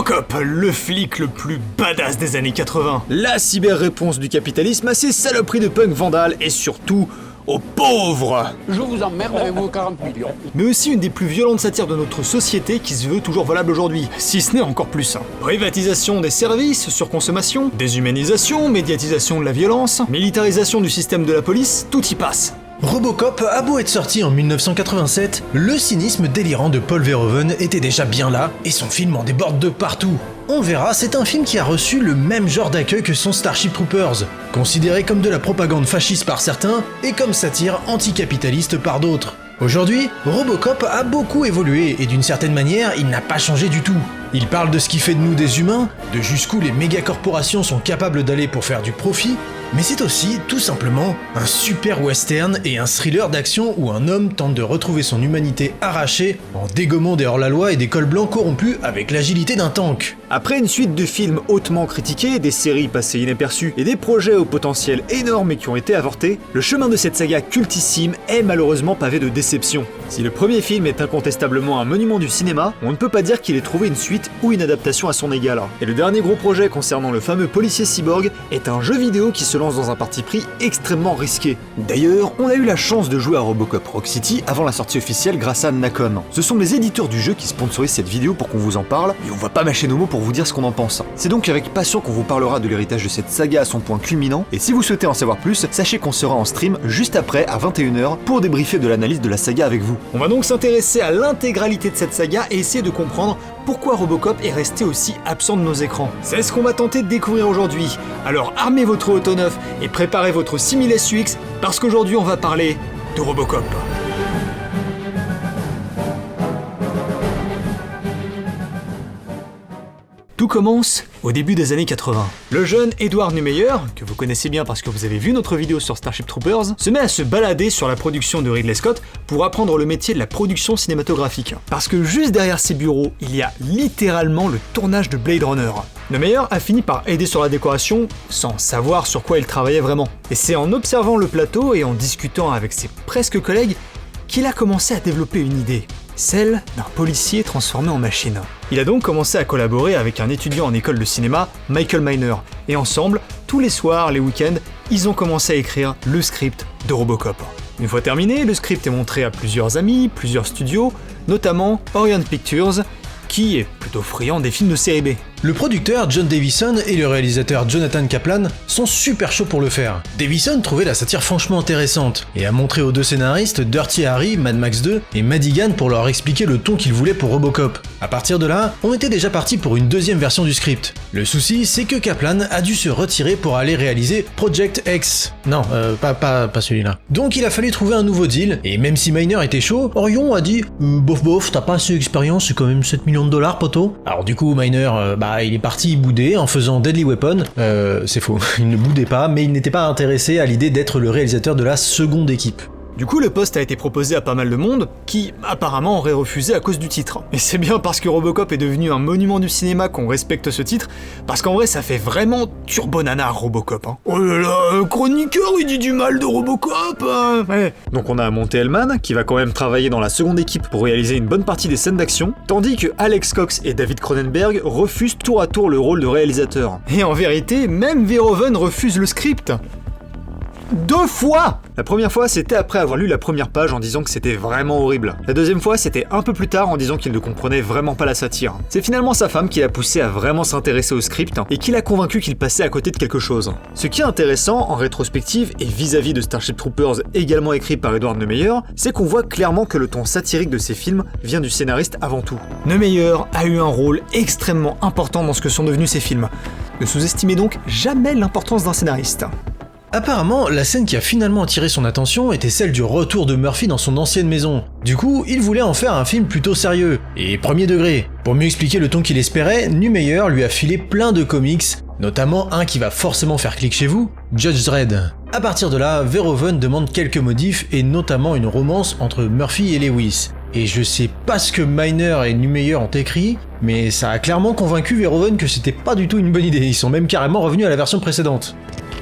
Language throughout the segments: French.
Robocop, le flic le plus badass des années 80. La cyber-réponse du capitalisme à ces saloperies de punk vandales et surtout aux pauvres. Je vous emmerde avec vos 40 millions. Mais aussi une des plus violentes satires de notre société qui se veut toujours valable aujourd'hui, si ce n'est encore plus. Privatisation des services, surconsommation, déshumanisation, médiatisation de la violence, militarisation du système de la police, tout y passe. Robocop a beau être sorti en 1987, le cynisme délirant de Paul Verhoeven était déjà bien là, et son film en déborde de partout. On verra, c'est un film qui a reçu le même genre d'accueil que son Starship Troopers, considéré comme de la propagande fasciste par certains, et comme satire anticapitaliste par d'autres. Aujourd'hui, Robocop a beaucoup évolué, et d'une certaine manière, il n'a pas changé du tout. Il parle de ce qui fait de nous des humains, de jusqu'où les mégacorporations sont capables d'aller pour faire du profit, mais c'est aussi, tout simplement, un super western et un thriller d'action où un homme tente de retrouver son humanité arrachée en dégommant des hors-la-loi et des cols blancs corrompus avec l'agilité d'un tank. Après une suite de films hautement critiqués, des séries passées inaperçues et des projets au potentiel énorme qui ont été avortés, le chemin de cette saga cultissime est malheureusement pavé de déceptions. Si le premier film est incontestablement un monument du cinéma, on ne peut pas dire qu'il ait trouvé une suite ou une adaptation à son égal. Et le dernier gros projet concernant le fameux policier cyborg est un jeu vidéo qui se lance dans un parti pris extrêmement risqué. D'ailleurs, on a eu la chance de jouer à Robocop Rock City avant la sortie officielle grâce à Nacon. Ce sont les éditeurs du jeu qui sponsorisent cette vidéo pour qu'on vous en parle, et on va pas mâcher nos mots pour vous dire ce qu'on en pense. C'est donc avec passion qu'on vous parlera de l'héritage de cette saga à son point culminant, et si vous souhaitez en savoir plus, sachez qu'on sera en stream juste après à 21h pour débriefer de l'analyse de la saga avec vous. On va donc s'intéresser à l'intégralité de cette saga et essayer de comprendre pourquoi Robocop est resté aussi absent de nos écrans. C'est ce qu'on va tenter de découvrir aujourd'hui. Alors armez votre auto-neuf et préparez votre 6000 SUX parce qu'aujourd'hui on va parler de Robocop. Tout commence au début des années 80. Le jeune Edward Neumeyer, que vous connaissez bien parce que vous avez vu notre vidéo sur Starship Troopers, se met à se balader sur la production de Ridley Scott pour apprendre le métier de la production cinématographique. Parce que juste derrière ses bureaux, il y a littéralement le tournage de Blade Runner. Neumeyer a fini par aider sur la décoration sans savoir sur quoi il travaillait vraiment. Et c'est en observant le plateau et en discutant avec ses presque collègues qu'il a commencé à développer une idée. Celle d'un policier transformé en machine. Il a donc commencé à collaborer avec un étudiant en école de cinéma, Michael Miner, et ensemble, tous les soirs, les week-ends, ils ont commencé à écrire le script de Robocop. Une fois terminé, le script est montré à plusieurs amis, plusieurs studios, notamment Orient Pictures, qui est plutôt friand des films de série B. Le producteur John Davison et le réalisateur Jonathan Kaplan sont super chauds pour le faire. Davison trouvait la satire franchement intéressante et a montré aux deux scénaristes Dirty Harry, Mad Max 2 et Madigan pour leur expliquer le ton qu'ils voulaient pour Robocop. À partir de là, on était déjà parti pour une deuxième version du script. Le souci, c'est que Kaplan a dû se retirer pour aller réaliser Project X. Non, pas celui-là. Donc il a fallu trouver un nouveau deal, et même si Miner était chaud, Orion a dit bof, t'as pas assez d'expérience, c'est quand même 7 millions de dollars, poteau. Alors du coup, Miner, il est parti bouder en faisant Deadly Weapon. C'est faux, il ne boudait pas, mais il n'était pas intéressé à l'idée d'être le réalisateur de la seconde équipe. Du coup, le poste a été proposé à pas mal de monde, qui apparemment aurait refusé à cause du titre. Et c'est bien parce que Robocop est devenu un monument du cinéma qu'on respecte ce titre, parce qu'en vrai ça fait vraiment turbo nanar Robocop. Oh là là, un chroniqueur il dit du mal de Robocop ouais. Donc on a Monte Hellman, qui va quand même travailler dans la seconde équipe pour réaliser une bonne partie des scènes d'action, tandis que Alex Cox et David Cronenberg refusent tour à tour le rôle de réalisateur. Et en vérité, même Verhoeven refuse le script. 2 fois! La première fois, c'était après avoir lu la première page en disant que c'était vraiment horrible. La deuxième fois, c'était un peu plus tard en disant qu'il ne comprenait vraiment pas la satire. C'est finalement sa femme qui l'a poussé à vraiment s'intéresser au script et qui l'a convaincu qu'il passait à côté de quelque chose. Ce qui est intéressant en rétrospective et vis-à-vis de Starship Troopers également écrit par Edward Neumeyer, c'est qu'on voit clairement que le ton satirique de ces films vient du scénariste avant tout. Neumeyer a eu un rôle extrêmement important dans ce que sont devenus ces films. Ne sous-estimez donc jamais l'importance d'un scénariste. Apparemment, la scène qui a finalement attiré son attention était celle du retour de Murphy dans son ancienne maison. Du coup, il voulait en faire un film plutôt sérieux, et premier degré. Pour mieux expliquer le ton qu'il espérait, Neumeyer lui a filé plein de comics, notamment un qui va forcément faire clic chez vous, Judge Dredd. À partir de là, Verhoeven demande quelques modifs, et notamment une romance entre Murphy et Lewis. Et je sais pas ce que Miner et Neumeyer ont écrit, mais ça a clairement convaincu Verhoeven que c'était pas du tout une bonne idée, ils sont même carrément revenus à la version précédente.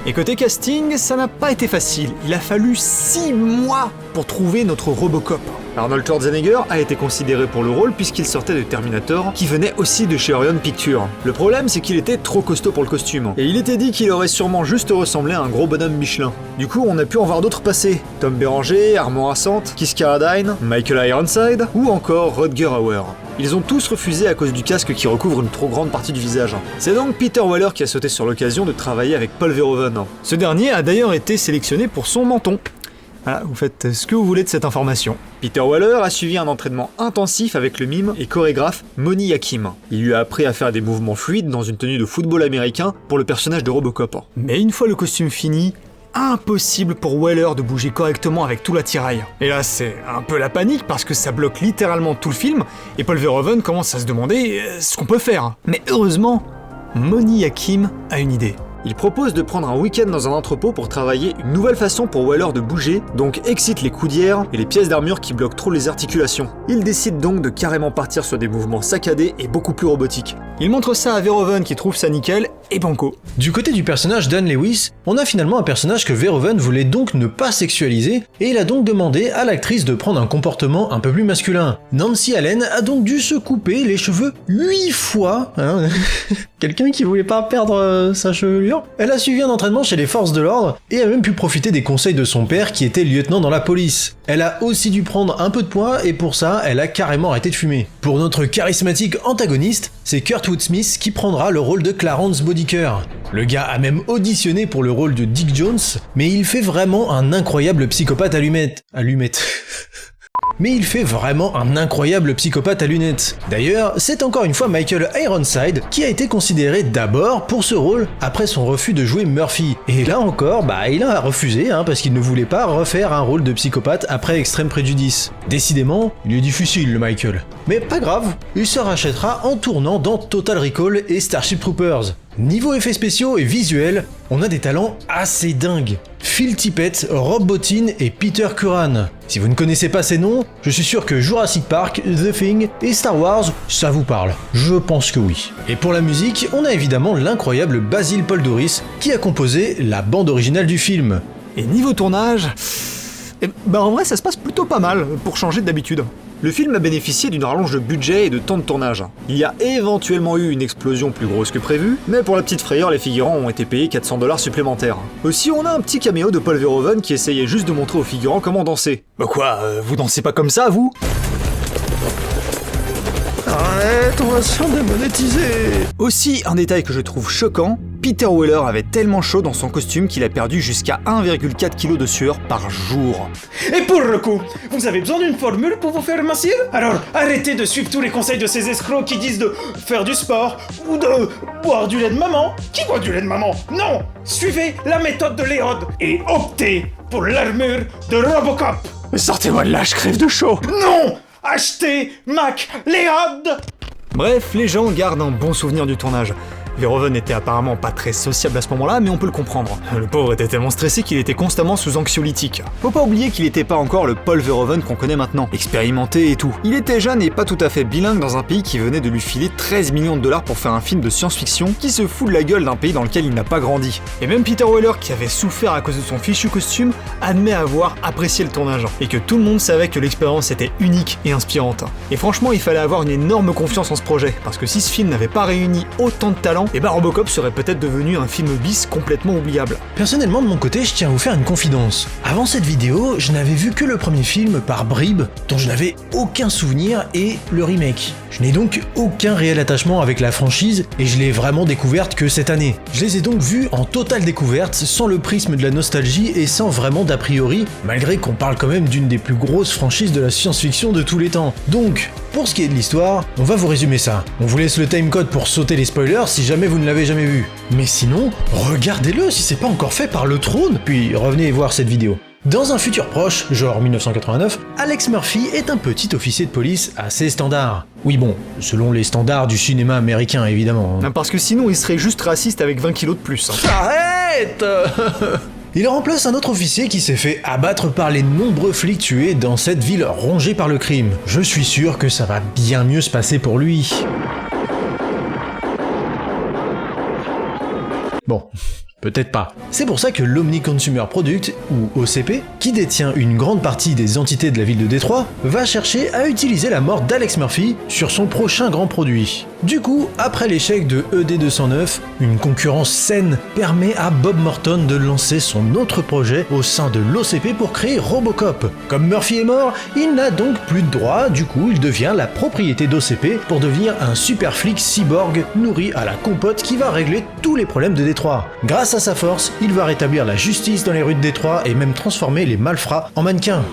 Et côté casting, ça n'a pas été facile. Il a fallu 6 mois pour trouver notre Robocop. Arnold Schwarzenegger a été considéré pour le rôle puisqu'il sortait de Terminator, qui venait aussi de chez Orion Pictures. Le problème, c'est qu'il était trop costaud pour le costume. Et il était dit qu'il aurait sûrement juste ressemblé à un gros bonhomme Michelin. Du coup, on a pu en voir d'autres passer. Tom Béranger, Armand Assante, Keith Carradine, Michael Ironside ou encore Rutger Hauer. Ils ont tous refusé à cause du casque qui recouvre une trop grande partie du visage. C'est donc Peter Weller qui a sauté sur l'occasion de travailler avec Paul Verhoeven. Ce dernier a d'ailleurs été sélectionné pour son menton. Voilà, vous faites ce que vous voulez de cette information. Peter Weller a suivi un entraînement intensif avec le mime et chorégraphe Moni Hakim. Il lui a appris à faire des mouvements fluides dans une tenue de football américain pour le personnage de Robocop. Mais une fois le costume fini, impossible pour Weller de bouger correctement avec tout l'attirail. Et là, c'est un peu la panique parce que ça bloque littéralement tout le film et Paul Verhoeven commence à se demander ce qu'on peut faire. Mais heureusement, Moni Hakim a une idée. Il propose de prendre un week-end dans un entrepôt pour travailler une nouvelle façon pour Weller de bouger, donc excite les coudières et les pièces d'armure qui bloquent trop les articulations. Il décide donc de carrément partir sur des mouvements saccadés et beaucoup plus robotiques. Il montre ça à Verhoeven qui trouve ça nickel et banco. Du côté du personnage Dan Lewis, on a finalement un personnage que Verhoeven voulait donc ne pas sexualiser et il a donc demandé à l'actrice de prendre un comportement un peu plus masculin. Nancy Allen a donc dû se couper les cheveux 8 fois, hein. Quelqu'un qui voulait pas perdre sa chevelure. Elle a suivi un entraînement chez les forces de l'ordre et a même pu profiter des conseils de son père qui était lieutenant dans la police. Elle a aussi dû prendre un peu de poids et pour ça, elle a carrément arrêté de fumer. Pour notre charismatique antagoniste, c'est Kurtwood Smith qui prendra le rôle de Clarence Bodiker. Le gars a même auditionné pour le rôle de Dick Jones, mais il fait vraiment un incroyable psychopathe à lunettes. Mais il fait vraiment un incroyable psychopathe à lunettes. D'ailleurs, c'est encore une fois Michael Ironside qui a été considéré d'abord pour ce rôle après son refus de jouer Murphy. Et là encore, il a refusé parce qu'il ne voulait pas refaire un rôle de psychopathe après Extrême Préjudice. Décidément, il est difficile le Michael. Mais pas grave, il se rachètera en tournant dans Total Recall et Starship Troopers. Niveau effets spéciaux et visuels, on a des talents assez dingues. Phil Tippett, Rob Bottin et Peter Curran. Si vous ne connaissez pas ces noms, je suis sûr que Jurassic Park, The Thing et Star Wars, ça vous parle. Je pense que oui. Et pour la musique, on a évidemment l'incroyable Basil Poledouris qui a composé la bande originale du film. Et niveau tournage, en vrai ça se passe plutôt pas mal pour changer d'habitude. Le film a bénéficié d'une rallonge de budget et de temps de tournage. Il y a éventuellement eu une explosion plus grosse que prévu, mais pour la petite frayeur, les figurants ont été payés $400 supplémentaires. Aussi, on a un petit caméo de Paul Verhoeven qui essayait juste de montrer aux figurants comment danser. Vous dansez pas comme ça, vous ? Arrête, on va se faire démonétiser. Aussi, un détail que je trouve choquant, Peter Weller avait tellement chaud dans son costume qu'il a perdu jusqu'à 1,4 kg de sueur par jour. Et pour le coup, vous avez besoin d'une formule pour vous faire mincir ? Alors arrêtez de suivre tous les conseils de ces escrocs qui disent de faire du sport ou de boire du lait de maman. Qui boit du lait de maman ? Non ! Suivez la méthode de Léod et optez pour l'armure de Robocop. Mais sortez-moi de là, je crève de chaud. Non ! Achetez Mac Léod. Bref, les gens gardent un bon souvenir du tournage. Verhoeven n'était apparemment pas très sociable à ce moment-là, mais on peut le comprendre. Le pauvre était tellement stressé qu'il était constamment sous anxiolytique. Faut pas oublier qu'il était pas encore le Paul Verhoeven qu'on connaît maintenant, expérimenté et tout. Il était jeune et pas tout à fait bilingue dans un pays qui venait de lui filer 13 millions de dollars pour faire un film de science-fiction qui se fout de la gueule d'un pays dans lequel il n'a pas grandi. Et même Peter Weller, qui avait souffert à cause de son fichu costume, admet avoir apprécié le tournage, et que tout le monde savait que l'expérience était unique et inspirante. Et franchement, il fallait avoir une énorme confiance en ce projet, parce que si ce film n'avait pas réuni autant de talent, Robocop serait peut-être devenu un film bis complètement oubliable. Personnellement, de mon côté, je tiens à vous faire une confidence. Avant cette vidéo, je n'avais vu que le premier film par bribes, dont je n'avais aucun souvenir, et le remake. Je n'ai donc aucun réel attachement avec la franchise, et je l'ai vraiment découverte que cette année. Je les ai donc vus en totale découverte, sans le prisme de la nostalgie et sans vraiment d'a priori, malgré qu'on parle quand même d'une des plus grosses franchises de la science-fiction de tous les temps. Donc, pour ce qui est de l'histoire, on va vous résumer ça. On vous laisse le timecode pour sauter les spoilers si jamais vous ne l'avez jamais vu. Mais sinon, regardez-le si c'est pas encore fait par le trône, puis revenez voir cette vidéo. Dans un futur proche, genre 1989, Alex Murphy est un petit officier de police assez standard. Oui bon, selon les standards du cinéma américain évidemment. Parce que sinon il serait juste raciste avec 20 kilos de plus. Arrête. Il remplace un autre officier qui s'est fait abattre par les nombreux flics tués dans cette ville rongée par le crime. Je suis sûr que ça va bien mieux se passer pour lui. Bon, Peut-être pas. C'est pour ça que l'Omni Consumer Product, ou OCP, qui détient une grande partie des entités de la ville de Détroit, va chercher à utiliser la mort d'Alex Murphy sur son prochain grand produit. Du coup, après l'échec de ED209, une concurrence saine permet à Bob Morton de lancer son autre projet au sein de l'OCP pour créer Robocop. Comme Murphy est mort, il n'a donc plus de droits, du coup il devient la propriété d'OCP pour devenir un super flic cyborg nourri à la compote qui va régler tous les problèmes de Détroit. Grâce à sa force, il va rétablir la justice dans les rues de Détroit et même transformer les malfrats en mannequins.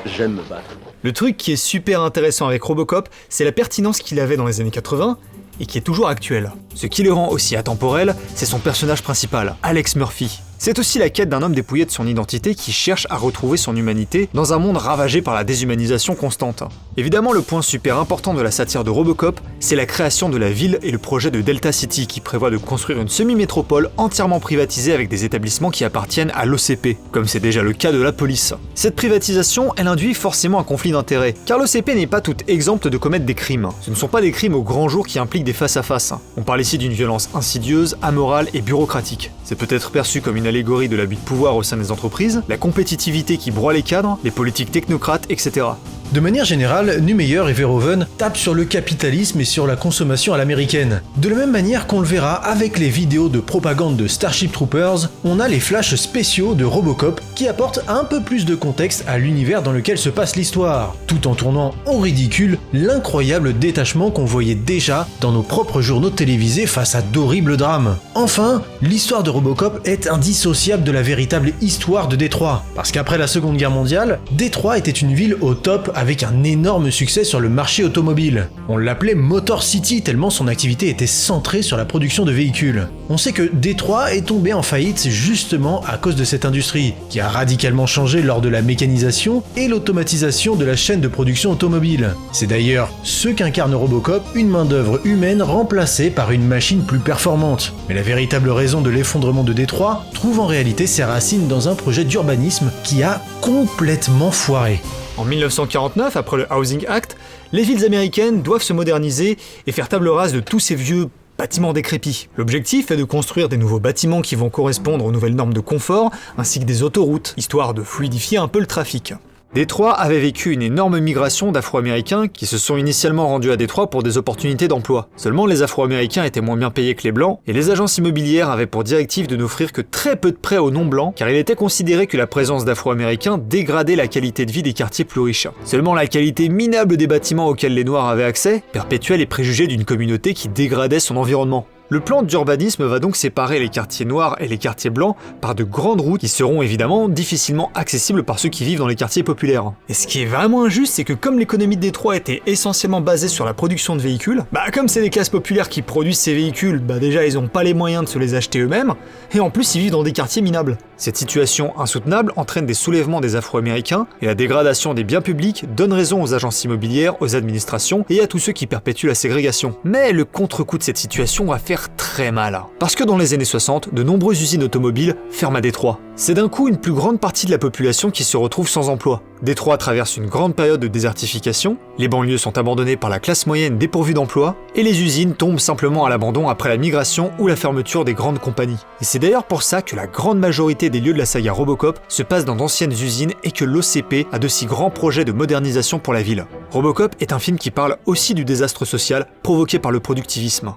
J'aime me battre. Le truc qui est super intéressant avec Robocop, c'est la pertinence qu'il avait dans les années 80 et qui est toujours actuelle. Ce qui le rend aussi atemporel, c'est son personnage principal, Alex Murphy. C'est aussi la quête d'un homme dépouillé de son identité qui cherche à retrouver son humanité dans un monde ravagé par la déshumanisation constante. Évidemment, le point super important de la satire de Robocop, c'est la création de la ville et le projet de Delta City qui prévoit de construire une semi-métropole entièrement privatisée avec des établissements qui appartiennent à l'OCP, comme c'est déjà le cas de la police. Cette privatisation, elle induit forcément un conflit d'intérêts, car l'OCP n'est pas toute exempte de commettre des crimes. Ce ne sont pas des crimes au grand jour qui impliquent des face-à-face. On parle ici d'une violence insidieuse, amorale et bureaucratique. C'est peut-être perçu comme une allégorie de l'abus de pouvoir au sein des entreprises, la compétitivité qui broie les cadres, les politiques technocrates, etc. De manière générale, Numeyer et Verhoeven tapent sur le capitalisme et sur la consommation à l'américaine. De la même manière qu'on le verra avec les vidéos de propagande de Starship Troopers, on a les flashs spéciaux de Robocop qui apportent un peu plus de contexte à l'univers dans lequel se passe l'histoire, tout en tournant au ridicule l'incroyable détachement qu'on voyait déjà dans nos propres journaux télévisés face à d'horribles drames. Enfin, l'histoire de Robocop est indissociable de la véritable histoire de Détroit, parce qu'après la Seconde Guerre mondiale, Détroit était une ville au top avec un énorme succès sur le marché automobile. On l'appelait Motor City tellement son activité était centrée sur la production de véhicules. On sait que Détroit est tombé en faillite justement à cause de cette industrie, qui a radicalement changé lors de la mécanisation et l'automatisation de la chaîne de production automobile. C'est d'ailleurs ce qu'incarne Robocop, une main-d'œuvre humaine remplacée par une machine plus performante. Mais la véritable raison de l'effondrement de Détroit trouve en réalité ses racines dans un projet d'urbanisme qui a complètement foiré. En 1949, après le Housing Act, les villes américaines doivent se moderniser et faire table rase de tous ces vieux bâtiments décrépits. L'objectif est de construire des nouveaux bâtiments qui vont correspondre aux nouvelles normes de confort, ainsi que des autoroutes, histoire de fluidifier un peu le trafic. Détroit avait vécu une énorme migration d'Afro-Américains qui se sont initialement rendus à Détroit pour des opportunités d'emploi. Seulement, les Afro-Américains étaient moins bien payés que les Blancs, et les agences immobilières avaient pour directive de n'offrir que très peu de prêts aux non-blancs, car il était considéré que la présence d'Afro-Américains dégradait la qualité de vie des quartiers plus riches. Seulement, la qualité minable des bâtiments auxquels les Noirs avaient accès perpétuait les préjugés d'une communauté qui dégradait son environnement. Le plan d'urbanisme va donc séparer les quartiers noirs et les quartiers blancs par de grandes routes qui seront évidemment difficilement accessibles par ceux qui vivent dans les quartiers populaires. Et ce qui est vraiment injuste, c'est que comme l'économie de Détroit était essentiellement basée sur la production de véhicules, comme c'est des classes populaires qui produisent ces véhicules, déjà ils ont pas les moyens de se les acheter eux-mêmes, et en plus ils vivent dans des quartiers minables. Cette situation insoutenable entraîne des soulèvements des Afro-Américains, et la dégradation des biens publics donne raison aux agences immobilières, aux administrations et à tous ceux qui perpétuent la ségrégation. Mais le contre-coup de cette situation va faire très mal. Parce que dans les années 60, de nombreuses usines automobiles ferment à Détroit. C'est d'un coup une plus grande partie de la population qui se retrouve sans emploi. Détroit traverse une grande période de désertification, les banlieues sont abandonnées par la classe moyenne dépourvue d'emploi, et les usines tombent simplement à l'abandon après la migration ou la fermeture des grandes compagnies. Et c'est d'ailleurs pour ça que la grande majorité des lieux de la saga Robocop se passent dans d'anciennes usines et que l'OCP a de si grands projets de modernisation pour la ville. Robocop est un film qui parle aussi du désastre social provoqué par le productivisme.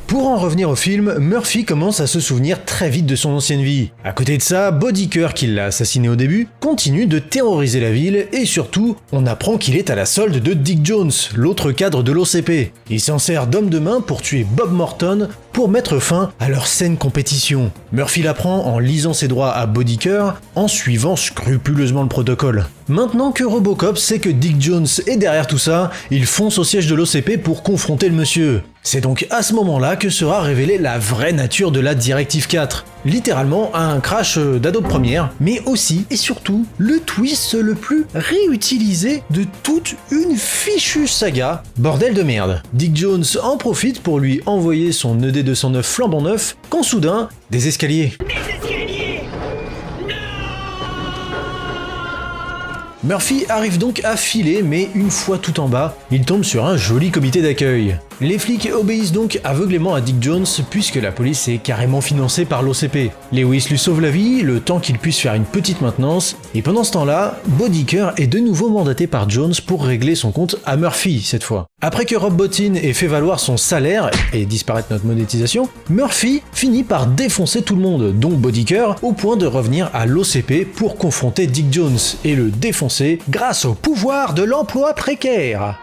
Pour en revenir au film, Murphy commence à se souvenir très vite de son ancienne vie. À côté de ça, Bodiker, qui l'a assassiné au début, continue de terroriser la ville et surtout, on apprend qu'il est à la solde de Dick Jones, l'autre cadre de l'OCP. Il s'en sert d'homme de main pour tuer Bob Morton pour mettre fin à leur saine compétition. Murphy l'apprend en lisant ses droits à Bodiker, en suivant scrupuleusement le protocole. Maintenant que Robocop sait que Dick Jones est derrière tout ça, il fonce au siège de l'OCP pour confronter le monsieur. C'est donc à ce moment-là que sera révélée la vraie nature de la Directive 4. Littéralement un crash d'Adobe Premiere, mais aussi et surtout le twist le plus réutilisé de toute une fichue saga. Bordel de merde. Dick Jones en profite pour lui envoyer son ED209 flambant neuf, quand soudain, des escaliers. Murphy arrive donc à filer, mais une fois tout en bas, il tombe sur un joli comité d'accueil. Les flics obéissent donc aveuglément à Dick Jones puisque la police est carrément financée par l'OCP. Lewis lui sauve la vie, le temps qu'il puisse faire une petite maintenance, et pendant ce temps-là, Bodicker est de nouveau mandaté par Jones pour régler son compte à Murphy cette fois. Après que Rob Bottin ait fait valoir son salaire et disparaître notre monétisation, Murphy finit par défoncer tout le monde, dont Bodicker, au point de revenir à l'OCP pour confronter Dick Jones et le défoncer grâce au pouvoir de l'emploi précaire.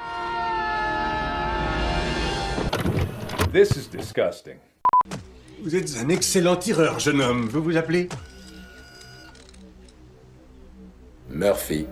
This is disgusting. Vous êtes un excellent tireur, jeune homme. Vous vous appelez? Murphy.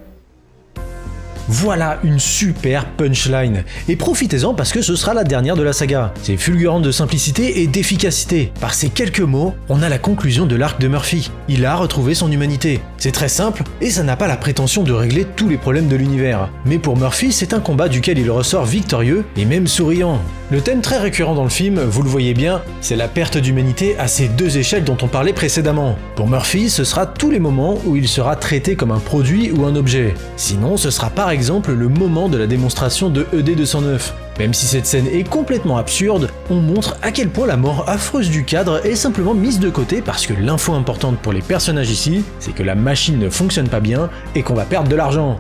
Voilà une super punchline. Et profitez-en parce que ce sera la dernière de la saga. C'est fulgurant de simplicité et d'efficacité. Par ces quelques mots, on a la conclusion de l'arc de Murphy. Il a retrouvé son humanité. C'est très simple et ça n'a pas la prétention de régler tous les problèmes de l'univers. Mais pour Murphy, c'est un combat duquel il ressort victorieux et même souriant. Le thème très récurrent dans le film, vous le voyez bien, c'est la perte d'humanité à ces deux échelles dont on parlait précédemment. Pour Murphy, ce sera tous les moments où il sera traité comme un produit ou un objet. Sinon, ce sera par exemple le moment de la démonstration de ED-209. Même si cette scène est complètement absurde, on montre à quel point la mort affreuse du cadre est simplement mise de côté parce que l'info importante pour les personnages ici, c'est que la machine ne fonctionne pas bien et qu'on va perdre de l'argent.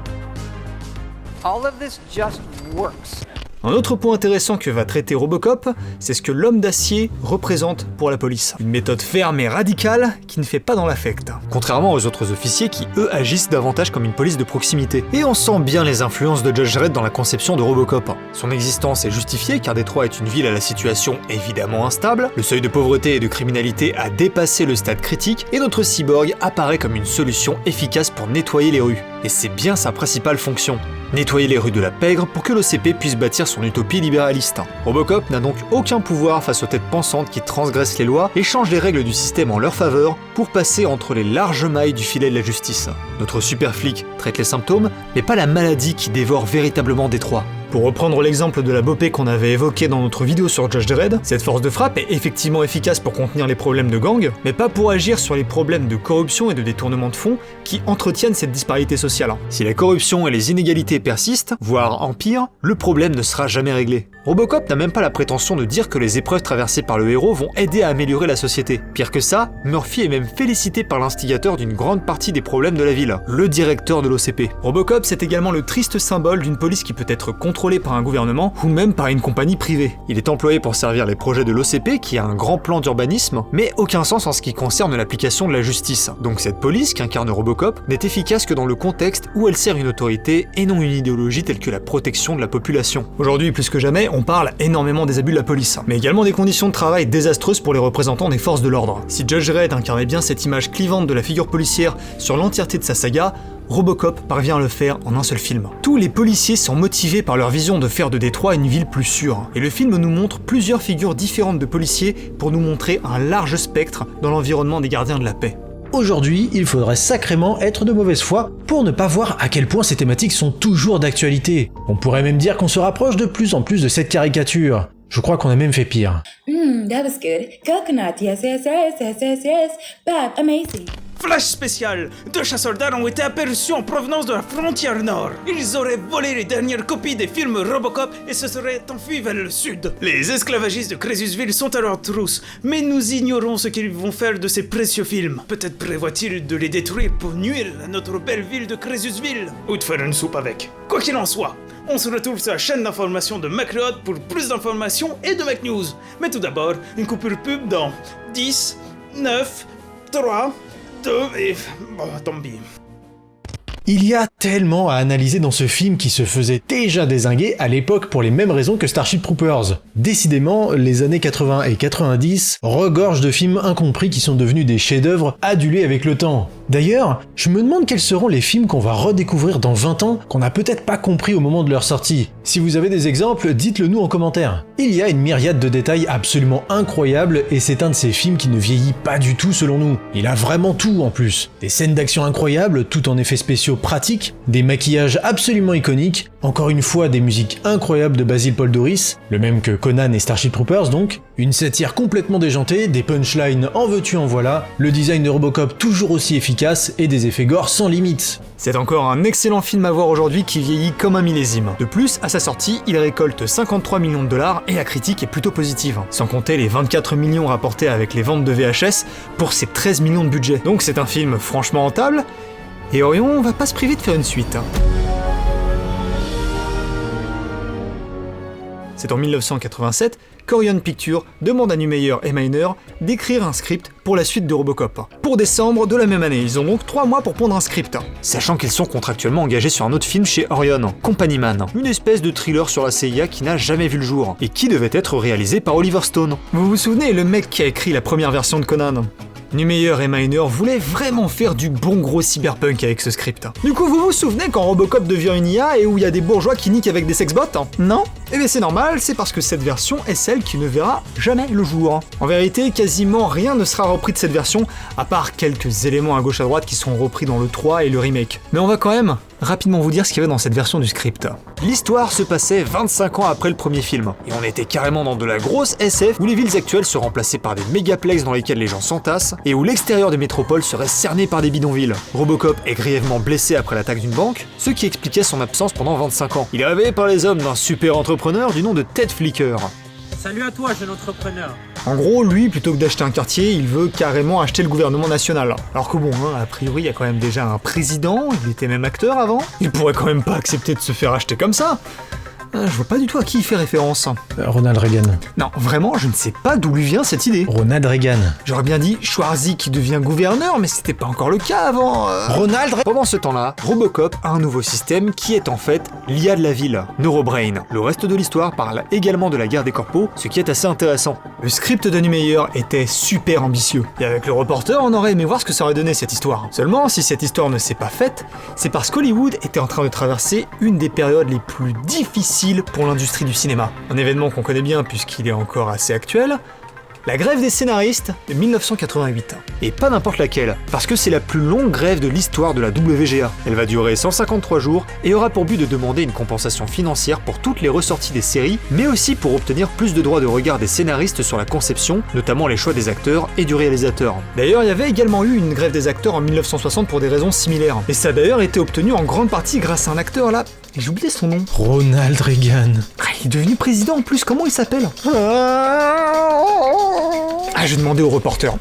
All of this just works. Un autre point intéressant que va traiter Robocop, c'est ce que l'homme d'acier représente pour la police. Une méthode ferme et radicale qui ne fait pas dans l'affect. Contrairement aux autres officiers qui, eux, agissent davantage comme une police de proximité. Et on sent bien les influences de Judge Dredd dans la conception de Robocop. Son existence est justifiée car Détroit est une ville à la situation évidemment instable, le seuil de pauvreté et de criminalité a dépassé le stade critique, et notre cyborg apparaît comme une solution efficace pour nettoyer les rues. Et c'est bien sa principale fonction. Nettoyer les rues de la pègre pour que l'OCP puisse bâtir son utopie libéraliste. Robocop n'a donc aucun pouvoir face aux têtes pensantes qui transgressent les lois et changent les règles du système en leur faveur pour passer entre les larges mailles du filet de la justice. Notre super flic traite les symptômes, mais pas la maladie qui dévore véritablement Détroit. Pour reprendre l'exemple de la Bopé qu'on avait évoqué dans notre vidéo sur Judge Dredd, cette force de frappe est effectivement efficace pour contenir les problèmes de gang, mais pas pour agir sur les problèmes de corruption et de détournement de fonds qui entretiennent cette disparité sociale. Si la corruption et les inégalités persistent, voire empirent, le problème ne sera jamais réglé. Robocop n'a même pas la prétention de dire que les épreuves traversées par le héros vont aider à améliorer la société. Pire que ça, Murphy est même félicité par l'instigateur d'une grande partie des problèmes de la ville, le directeur de l'OCP. Robocop, c'est également le triste symbole d'une police qui peut être contrôlée par un gouvernement ou même par une compagnie privée. Il est employé pour servir les projets de l'OCP qui a un grand plan d'urbanisme, mais aucun sens en ce qui concerne l'application de la justice. Donc cette police qu'incarne Robocop n'est efficace que dans le contexte où elle sert une autorité et non une idéologie telle que la protection de la population. Aujourd'hui, plus que jamais, on parle énormément des abus de la police, mais également des conditions de travail désastreuses pour les représentants des forces de l'ordre. Si Judge Dredd incarnait bien cette image clivante de la figure policière sur l'entièreté de sa saga, Robocop parvient à le faire en un seul film. Tous les policiers sont motivés par leur vision de faire de Détroit une ville plus sûre, et le film nous montre plusieurs figures différentes de policiers pour nous montrer un large spectre dans l'environnement des gardiens de la paix. Aujourd'hui, il faudrait sacrément être de mauvaise foi pour ne pas voir à quel point ces thématiques sont toujours d'actualité. On pourrait même dire qu'on se rapproche de plus en plus de cette caricature. Je crois qu'on a même fait pire. That was good. Coconut, yes, yes, yes, yes, yes, yes. Bad, amazing. Flash spécial! 2 chasseurs d'armes ont été aperçus en provenance de la frontière nord. Ils auraient volé les dernières copies des films Robocop et se seraient enfuis vers le sud. Les esclavagistes de Crésusville sont à leur trousse, mais nous ignorons ce qu'ils vont faire de ces précieux films. Peut-être prévoient-ils de les détruire pour nuire à notre belle ville de Crésusville, ou de faire une soupe avec. Quoi qu'il en soit, on se retrouve sur la chaîne d'information de MacLeod pour plus d'informations et de MacNews. Mais tout d'abord, une coupure pub dans 10, 9, 3... et... bon, tant pis. Il y a tellement à analyser dans ce film qui se faisait déjà dézinguer à l'époque pour les mêmes raisons que Starship Troopers. Décidément, les années 80 et 90 regorgent de films incompris qui sont devenus des chefs-d'œuvre adulés avec le temps. D'ailleurs, je me demande quels seront les films qu'on va redécouvrir dans 20 ans qu'on n'a peut-être pas compris au moment de leur sortie. Si vous avez des exemples, dites-le nous en commentaire. Il y a une myriade de détails absolument incroyables et c'est un de ces films qui ne vieillit pas du tout selon nous. Il a vraiment tout en plus. Des scènes d'action incroyables, tout en effets spéciaux pratiques, des maquillages absolument iconiques, encore une fois des musiques incroyables de Basil Paul Doris, le même que Conan et Starship Troopers donc, Une satire complètement déjantée, des punchlines en veux-tu en voilà, le design de Robocop toujours aussi efficace et des effets gore sans limite. C'est encore un excellent film à voir aujourd'hui qui vieillit comme un millésime. De plus, à sa sortie, il récolte 53 millions de dollars et la critique est plutôt positive. Sans compter les 24 millions rapportés avec les ventes de VHS pour ses 13 millions de budget. Donc c'est un film franchement rentable, et Orion va pas se priver de faire une suite. C'est en 1987 qu'Orion Pictures demande à Neumeyer et Miner d'écrire un script pour la suite de Robocop. Pour décembre de la même année, ils ont donc 3 mois pour pondre un script. Sachant qu'ils sont contractuellement engagés sur un autre film chez Orion, Company Man, une espèce de thriller sur la CIA qui n'a jamais vu le jour, et qui devait être réalisé par Oliver Stone. Vous vous souvenez, le mec qui a écrit la première version de Conan? Neumeyer et Miner voulaient vraiment faire du bon gros cyberpunk avec ce script. Du coup, vous vous souvenez quand Robocop devient une IA et où il y a des bourgeois qui niquent avec des sexbots? Non? Eh bien c'est normal, c'est parce que cette version est celle qui ne verra jamais le jour. En vérité, quasiment rien ne sera repris de cette version, à part quelques éléments à gauche à droite qui sont repris dans le 3 et le remake. Mais on va quand même rapidement vous dire ce qu'il y avait dans cette version du script. L'histoire se passait 25 ans après le premier film, et on était carrément dans de la grosse SF où les villes actuelles sont remplacées par des mégaplex dans lesquels les gens s'entassent, et où l'extérieur des métropoles serait cerné par des bidonvilles. Robocop est grièvement blessé après l'attaque d'une banque, ce qui expliquait son absence pendant 25 ans. Il est réveillé par les hommes d'un super entrepreneur du nom de Ted Flicker. Salut à toi, jeune entrepreneur. En gros, lui, plutôt que d'acheter un quartier, il veut carrément acheter le gouvernement national. Alors que bon, a priori, il y a quand même déjà un président, il était même acteur avant. Il pourrait quand même pas accepter de se faire acheter comme ça. Je vois pas du tout à qui il fait référence. Ronald Reagan. Non, vraiment, je ne sais pas d'où lui vient cette idée. Ronald Reagan. J'aurais bien dit Schwarzy qui devient gouverneur, mais c'était pas encore le cas avant. Pendant ce temps-là, Robocop a un nouveau système qui est en fait l'IA de la ville, Neurobrain. Le reste de l'histoire parle également de la guerre des corpos, ce qui est assez intéressant. Le script de Neumeyer était super ambitieux, et avec le reporter, on aurait aimé voir ce que ça aurait donné cette histoire. Seulement, si cette histoire ne s'est pas faite, c'est parce qu'Hollywood était en train de traverser une des périodes les plus difficiles pour l'industrie du cinéma. Un événement qu'on connaît bien puisqu'il est encore assez actuel, la grève des scénaristes de 1988. Et pas n'importe laquelle, parce que c'est la plus longue grève de l'histoire de la WGA. Elle va durer 153 jours et aura pour but de demander une compensation financière pour toutes les ressorties des séries, mais aussi pour obtenir plus de droits de regard des scénaristes sur la conception, notamment les choix des acteurs et du réalisateur. D'ailleurs, il y avait également eu une grève des acteurs en 1960 pour des raisons similaires. Et ça a d'ailleurs été obtenu en grande partie grâce à un acteur là, et j'ai oublié son nom. Ronald Reagan. Il est devenu président en plus, comment il s'appelle? Je vais demander au reporter.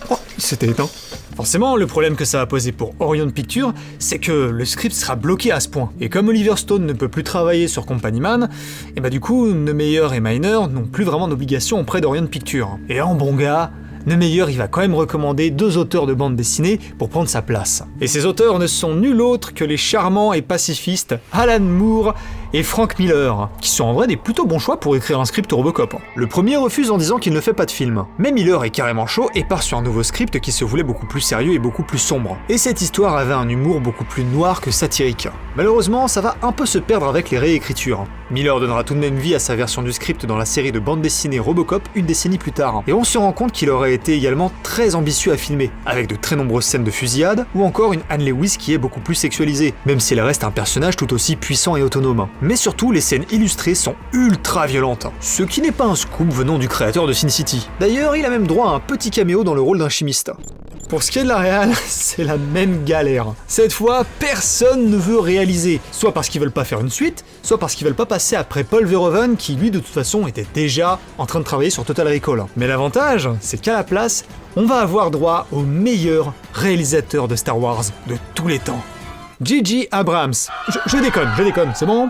Oh, il s'était éteint. Forcément, le problème que ça va poser pour Orion Pictures, c'est que le script sera bloqué à ce point. Et comme Oliver Stone ne peut plus travailler sur Company Man, et bah du coup, Neumeyer et Miner n'ont plus vraiment d'obligation auprès d'Orion Pictures. Et en bon gars, Neumeyer il va quand même recommander 2 auteurs de bande dessinée pour prendre sa place. Et ces auteurs ne sont nul autre que les charmants et pacifistes Alan Moore et Frank Miller, qui sont en vrai des plutôt bons choix pour écrire un script Robocop. Le premier refuse en disant qu'il ne fait pas de film, mais Miller est carrément chaud et part sur un nouveau script qui se voulait beaucoup plus sérieux et beaucoup plus sombre. Et cette histoire avait un humour beaucoup plus noir que satirique. Malheureusement, ça va un peu se perdre avec les réécritures. Miller donnera tout de même vie à sa version du script dans la série de bande dessinée Robocop une décennie plus tard, et on se rend compte qu'il aurait été également très ambitieux à filmer, avec de très nombreuses scènes de fusillade, ou encore une Anne Lewis qui est beaucoup plus sexualisée, même si elle reste un personnage tout aussi puissant et autonome. Mais surtout, les scènes illustrées sont ultra violentes, ce qui n'est pas un scoop venant du créateur de Sin City. D'ailleurs, il a même droit à un petit caméo dans le rôle d'un chimiste. Pour ce qui est de la réal, c'est la même galère. Cette fois, personne ne veut réaliser, soit parce qu'ils veulent pas faire une suite, soit parce qu'ils veulent pas passer après Paul Verhoeven qui lui de toute façon était déjà en train de travailler sur Total Recall. Mais l'avantage, c'est qu'à la place, on va avoir droit au meilleur réalisateur de Star Wars de tous les temps. J.J. Abrams. Je déconne, c'est bon ?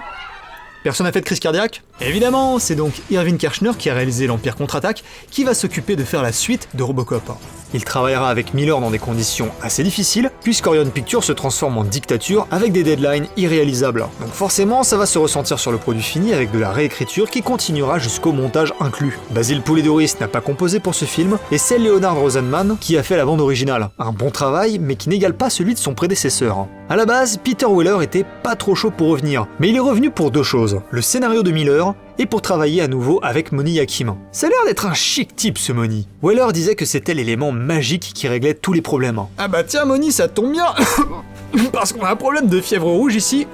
Personne n'a fait de crise cardiaque? Évidemment, c'est donc Irving Kershner qui a réalisé l'Empire contre-attaque qui va s'occuper de faire la suite de Robocop. Il travaillera avec Miller dans des conditions assez difficiles, puisqu'Orion Pictures se transforme en dictature avec des deadlines irréalisables. Donc forcément, ça va se ressentir sur le produit fini avec de la réécriture qui continuera jusqu'au montage inclus. Basil Poulidouris n'a pas composé pour ce film, et c'est Leonard Rosenman qui a fait la bande originale. Un bon travail, mais qui n'égale pas celui de son prédécesseur. À la base, Peter Weller était pas trop chaud pour revenir, mais il est revenu pour 2 choses. Le scénario de Miller, et pour travailler à nouveau avec Moni Hakim. Ça a l'air d'être un chic type ce Moni. Weller disait que c'était l'élément magique qui réglait tous les problèmes. Ah bah tiens Moni, ça tombe bien parce qu'on a un problème de fièvre rouge ici.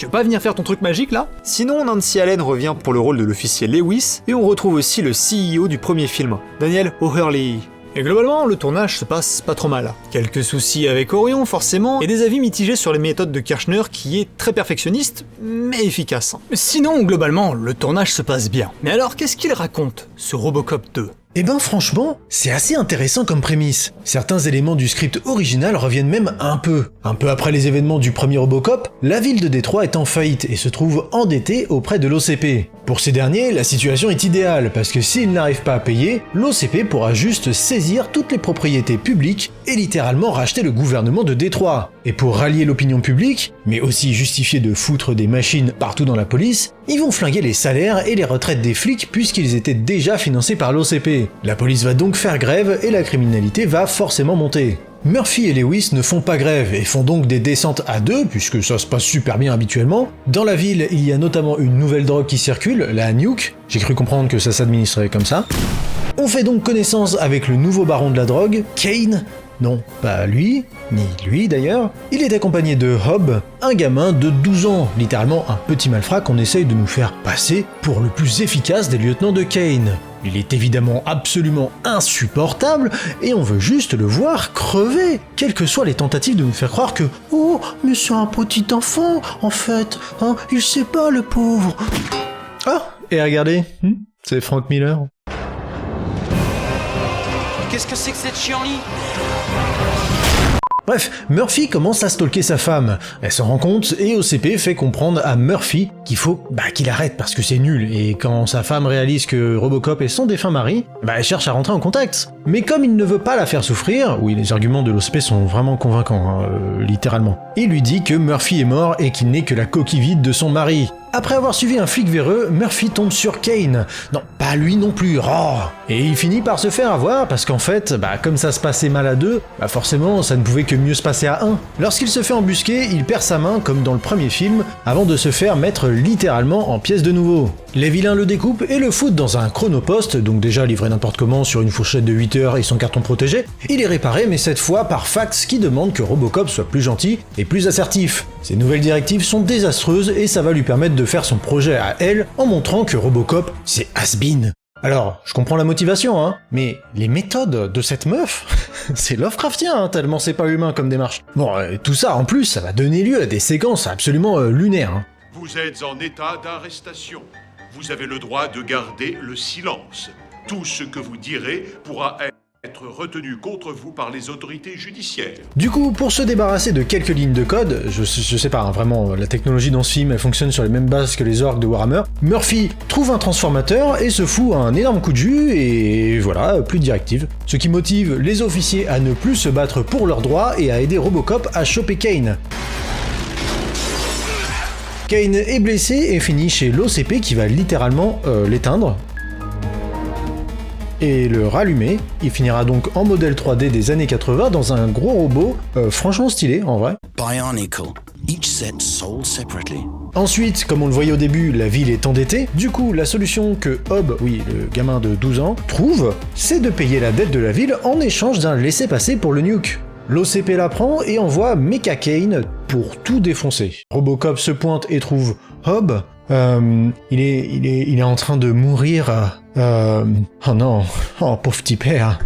Tu veux pas venir faire ton truc magique là? Sinon, Nancy Allen revient pour le rôle de l'officier Lewis, et on retrouve aussi le CEO du premier film, Daniel O'Hurley. Et globalement, le tournage se passe pas trop mal. Quelques soucis avec Orion, forcément, et des avis mitigés sur les méthodes de Kirchner qui est très perfectionniste, mais efficace. Sinon, globalement, le tournage se passe bien. Mais alors, qu'est-ce qu'il raconte, ce Robocop 2? Eh ben franchement, c'est assez intéressant comme prémisse. Certains éléments du script original reviennent même un peu. Un peu après les événements du premier Robocop, la ville de Détroit est en faillite et se trouve endettée auprès de l'OCP. Pour ces derniers, la situation est idéale parce que s'ils n'arrivent pas à payer, l'OCP pourra juste saisir toutes les propriétés publiques et littéralement racheter le gouvernement de Détroit. Et pour rallier l'opinion publique, mais aussi justifier de foutre des machines partout dans la police, ils vont flinguer les salaires et les retraites des flics puisqu'ils étaient déjà financés par l'OCP. La police va donc faire grève et la criminalité va forcément monter. Murphy et Lewis ne font pas grève et font donc des descentes à deux, puisque ça se passe super bien habituellement. Dans la ville, il y a notamment une nouvelle drogue qui circule, la nuke. J'ai cru comprendre que ça s'administrait comme ça. On fait donc connaissance avec le nouveau baron de la drogue, Kane. Non, pas lui, ni lui d'ailleurs. Il est accompagné de Hobb, un gamin de 12 ans, littéralement un petit malfrat qu'on essaye de nous faire passer pour le plus efficace des lieutenants de Kane. Il est évidemment absolument insupportable et on veut juste le voir crever, quelles que soient les tentatives de nous faire croire que « Oh, mais c'est un petit enfant, en fait, hein, il sait pas le pauvre !» Ah, et regardez, c'est Frank Miller. Qu'est-ce que c'est que cette chienlit? Bref, Murphy commence à stalker sa femme. Elle s'en rend compte et OCP fait comprendre à Murphy qu'il faut qu'il arrête parce que c'est nul. Et quand sa femme réalise que Robocop est son défunt mari, elle cherche à rentrer en contact. Mais comme il ne veut pas la faire souffrir, oui, les arguments de l'OCP sont vraiment convaincants, littéralement. Il lui dit que Murphy est mort et qu'il n'est que la coquille vide de son mari. Après avoir suivi un flic véreux, Murphy tombe sur Kane. Non, pas lui non plus. Oh. Et il finit par se faire avoir parce qu'en fait, comme ça se passait mal à deux, forcément ça ne pouvait que mieux se passer à un. Lorsqu'il se fait embusquer, il perd sa main comme dans le premier film, avant de se faire mettre littéralement en pièces de nouveau. Les vilains le découpent et le foutent dans un chronopost, donc déjà livré n'importe comment sur une fourchette de 8 heures et son carton protégé. Il est réparé mais cette fois par fax qui demande que Robocop soit plus gentil et plus assertif. Ces nouvelles directives sont désastreuses et ça va lui permettre de faire son projet à elle en montrant que Robocop c'est has-been. Alors, je comprends la motivation, mais les méthodes de cette meuf, c'est Lovecraftien, tellement c'est pas humain comme démarche. Bon, tout ça en plus, ça va donner lieu à des séquences absolument lunaires. Vous êtes en état d'arrestation. Vous avez le droit de garder le silence. Tout ce que vous direz pourra être retenu contre vous par les autorités judiciaires. Du coup, pour se débarrasser de quelques lignes de code, je sais pas, vraiment, la technologie dans ce film, elle fonctionne sur les mêmes bases que les orques de Warhammer, Murphy trouve un transformateur et se fout un énorme coup de jus, et voilà, plus de directives. Ce qui motive les officiers à ne plus se battre pour leurs droits et à aider Robocop à choper Kane. Kane est blessé et finit chez l'OCP qui va littéralement l'éteindre et le rallumer. Il finira donc en modèle 3D des années 80 dans un gros robot franchement stylé en vrai. Bionicle, each set sold separately. Ensuite, comme on le voyait au début, la ville est endettée. Du coup, la solution que Hobb, oui, le gamin de 12 ans, trouve, c'est de payer la dette de la ville en échange d'un laissez-passer pour le nuke. L'OCP la prend et envoie Mecha Kane pour tout défoncer. Robocop se pointe et trouve Hobb. Il est en train de mourir. Oh non, oh pauvre petit père.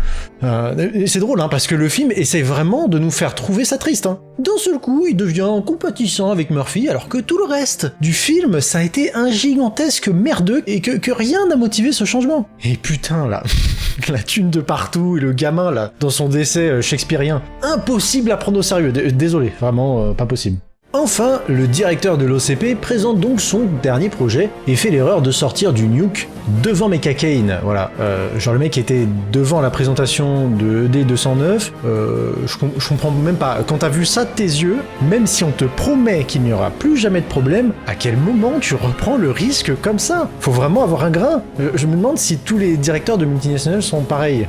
C'est drôle parce que le film essaie vraiment de nous faire trouver ça triste. D'un seul coup, il devient compatissant avec Murphy, alors que tout le reste du film, ça a été un gigantesque merdeux et que rien n'a motivé ce changement. Et putain là, la thune de partout et le gamin là, dans son décès shakespearien, impossible à prendre au sérieux. Désolé, vraiment pas possible. Enfin, le directeur de l'OCP présente donc son dernier projet et fait l'erreur de sortir du nuke devant Mecha Kane. Voilà, genre le mec était devant la présentation de ED209, je comprends même pas. Quand t'as vu ça de tes yeux, même si on te promet qu'il n'y aura plus jamais de problème, à quel moment tu reprends le risque comme ça? Faut vraiment avoir un grain. Je me demande si tous les directeurs de multinationales sont pareils.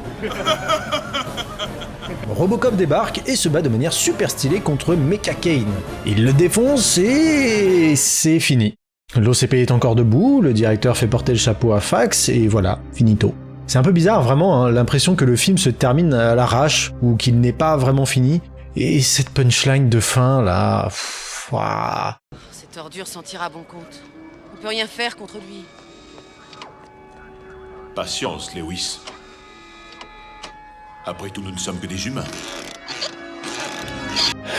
Robocop débarque et se bat de manière super stylée contre Mecha Kane. Il le défonce et c'est fini. L'OCP est encore debout, le directeur fait porter le chapeau à Fax et voilà, finito. C'est un peu bizarre vraiment, l'impression que le film se termine à l'arrache ou qu'il n'est pas vraiment fini. Et cette punchline de fin là... C'est Cette ordure s'en tire à bon compte. On peut rien faire contre lui. Patience, Lewis. Après tout, nous ne sommes que des humains.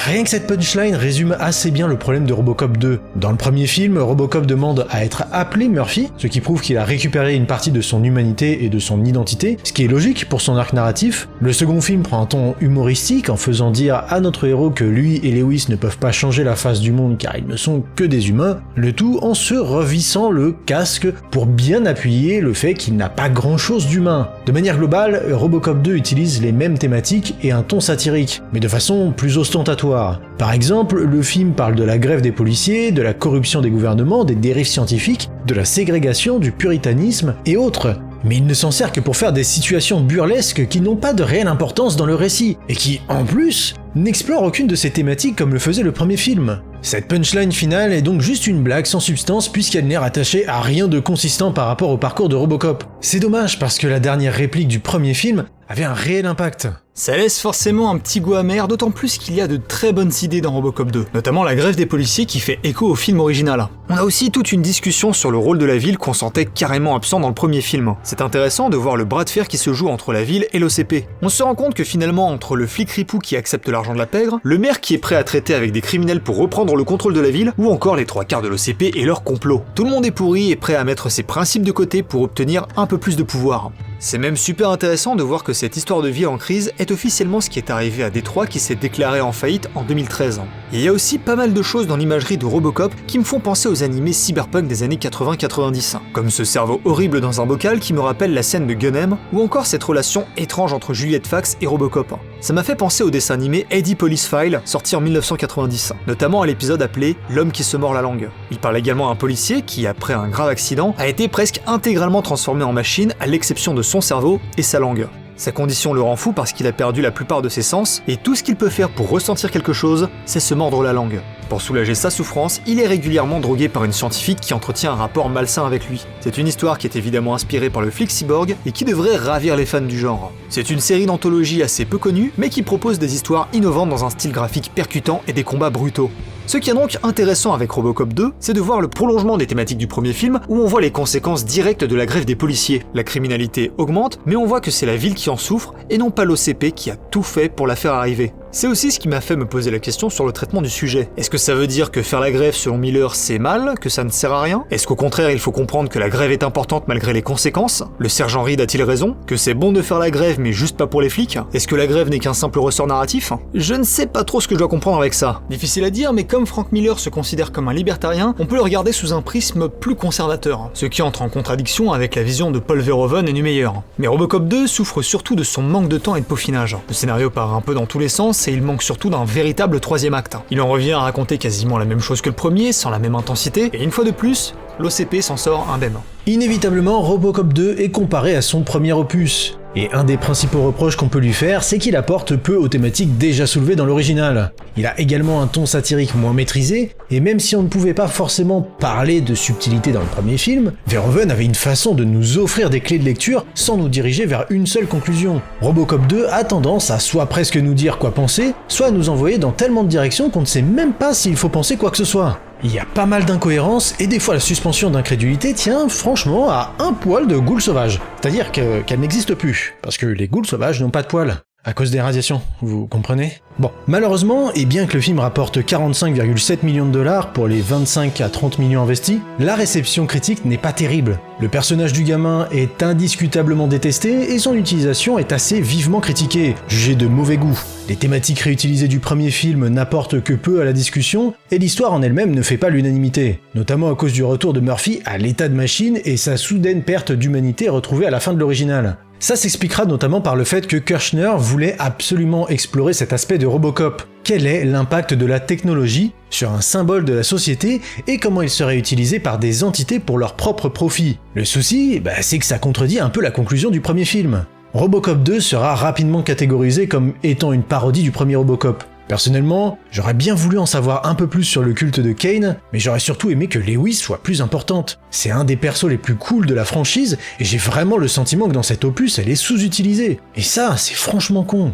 Rien que cette punchline résume assez bien le problème de Robocop 2. Dans le premier film, Robocop demande à être appelé Murphy, ce qui prouve qu'il a récupéré une partie de son humanité et de son identité, ce qui est logique pour son arc narratif. Le second film prend un ton humoristique en faisant dire à notre héros que lui et Lewis ne peuvent pas changer la face du monde car ils ne sont que des humains, le tout en se revissant le casque pour bien appuyer le fait qu'il n'a pas grand chose d'humain. De manière globale, Robocop 2 utilise les mêmes thématiques et un ton satirique, mais de façon plus ostentatoire. Par exemple, le film parle de la grève des policiers, de la corruption des gouvernements, des dérives scientifiques, de la ségrégation, du puritanisme et autres. Mais il ne s'en sert que pour faire des situations burlesques qui n'ont pas de réelle importance dans le récit, et qui, en plus, n'explorent aucune de ces thématiques comme le faisait le premier film. Cette punchline finale est donc juste une blague sans substance puisqu'elle n'est rattachée à rien de consistant par rapport au parcours de Robocop. C'est dommage parce que la dernière réplique du premier film avait un réel impact. Ça laisse forcément un petit goût amer, d'autant plus qu'il y a de très bonnes idées dans Robocop 2, notamment la grève des policiers qui fait écho au film original. On a aussi toute une discussion sur le rôle de la ville qu'on sentait carrément absent dans le premier film. C'est intéressant de voir le bras de fer qui se joue entre la ville et l'OCP. On se rend compte que finalement, entre le flic ripou qui accepte l'argent de la pègre, le maire qui est prêt à traiter avec des criminels pour reprendre le contrôle de la ville, ou encore les 3/4 de l'OCP et leur complot. Tout le monde est pourri et prêt à mettre ses principes de côté pour obtenir un peu plus de pouvoir. C'est même super intéressant de voir que cette histoire de ville en crise est officiellement ce qui est arrivé à Détroit qui s'est déclaré en faillite en 2013. Et il y a aussi pas mal de choses dans l'imagerie de Robocop qui me font penser aux animés cyberpunk des années 80-90, comme ce cerveau horrible dans un bocal qui me rappelle la scène de Gunham, ou encore cette relation étrange entre Juliette Fax et Robocop. Ça m'a fait penser au dessin animé Eddie Police File, sorti en 1990, notamment à l'épisode appelé L'homme qui se mord la langue. Il parle également à un policier qui, après un grave accident, a été presque intégralement transformé en machine à l'exception de son cerveau et sa langue. Sa condition le rend fou parce qu'il a perdu la plupart de ses sens, et tout ce qu'il peut faire pour ressentir quelque chose, c'est se mordre la langue. Pour soulager sa souffrance, il est régulièrement drogué par une scientifique qui entretient un rapport malsain avec lui. C'est une histoire qui est évidemment inspirée par le flic cyborg et qui devrait ravir les fans du genre. C'est une série d'anthologie assez peu connue, mais qui propose des histoires innovantes dans un style graphique percutant et des combats brutaux. Ce qui est donc intéressant avec Robocop 2, c'est de voir le prolongement des thématiques du premier film où on voit les conséquences directes de la grève des policiers. La criminalité augmente, mais on voit que c'est la ville qui en souffre et non pas l'OCP qui a tout fait pour la faire arriver. C'est aussi ce qui m'a fait me poser la question sur le traitement du sujet. Est-ce que ça veut dire que faire la grève selon Miller c'est mal, que ça ne sert à rien? Est-ce qu'au contraire il faut comprendre que la grève est importante malgré les conséquences? Le sergent Reed a-t-il raison? Que c'est bon de faire la grève mais juste pas pour les flics? Est-ce que la grève n'est qu'un simple ressort narratif? Je ne sais pas trop ce que je dois comprendre avec ça. Difficile à dire, mais comme Frank Miller se considère comme un libertarien, on peut le regarder sous un prisme plus conservateur, ce qui entre en contradiction avec la vision de Paul Verhoeven et Numeyer. Mais Robocop 2 souffre surtout de son manque de temps et de peaufinage. Le scénario part un peu dans tous les sens et il manque surtout d'un véritable troisième acte. Il en revient à raconter quasiment la même chose que le premier, sans la même intensité, et une fois de plus, l'OCP s'en sort indemne. Inévitablement, Robocop 2 est comparé à son premier opus. Et un des principaux reproches qu'on peut lui faire, c'est qu'il apporte peu aux thématiques déjà soulevées dans l'original. Il a également un ton satirique moins maîtrisé, et même si on ne pouvait pas forcément parler de subtilité dans le premier film, Verhoeven avait une façon de nous offrir des clés de lecture sans nous diriger vers une seule conclusion. Robocop 2 a tendance à soit presque nous dire quoi penser, soit à nous envoyer dans tellement de directions qu'on ne sait même pas s'il faut penser quoi que ce soit. Il y a pas mal d'incohérences et des fois la suspension d'incrédulité tient franchement à un poil de goule sauvage. C'est-à-dire qu'elle n'existe plus, parce que les goules sauvages n'ont pas de poils. À cause des radiations, vous comprenez? Bon, malheureusement, et bien que le film rapporte 45,7 millions de dollars pour les 25 à 30 millions investis, la réception critique n'est pas terrible. Le personnage du gamin est indiscutablement détesté et son utilisation est assez vivement critiquée, jugée de mauvais goût. Les thématiques réutilisées du premier film n'apportent que peu à la discussion et l'histoire en elle-même ne fait pas l'unanimité, notamment à cause du retour de Murphy à l'état de machine et sa soudaine perte d'humanité retrouvée à la fin de l'original. Ça s'expliquera notamment par le fait que Kirchner voulait absolument explorer cet aspect de Robocop. Quel est l'impact de la technologie sur un symbole de la société et comment il serait utilisé par des entités pour leur propre profit? Le souci, c'est que ça contredit un peu la conclusion du premier film. Robocop 2 sera rapidement catégorisé comme étant une parodie du premier Robocop. Personnellement, j'aurais bien voulu en savoir un peu plus sur le culte de Kane, mais j'aurais surtout aimé que Lewis soit plus importante. C'est un des persos les plus cool de la franchise, et j'ai vraiment le sentiment que dans cet opus, elle est sous-utilisée. Et ça, c'est franchement con.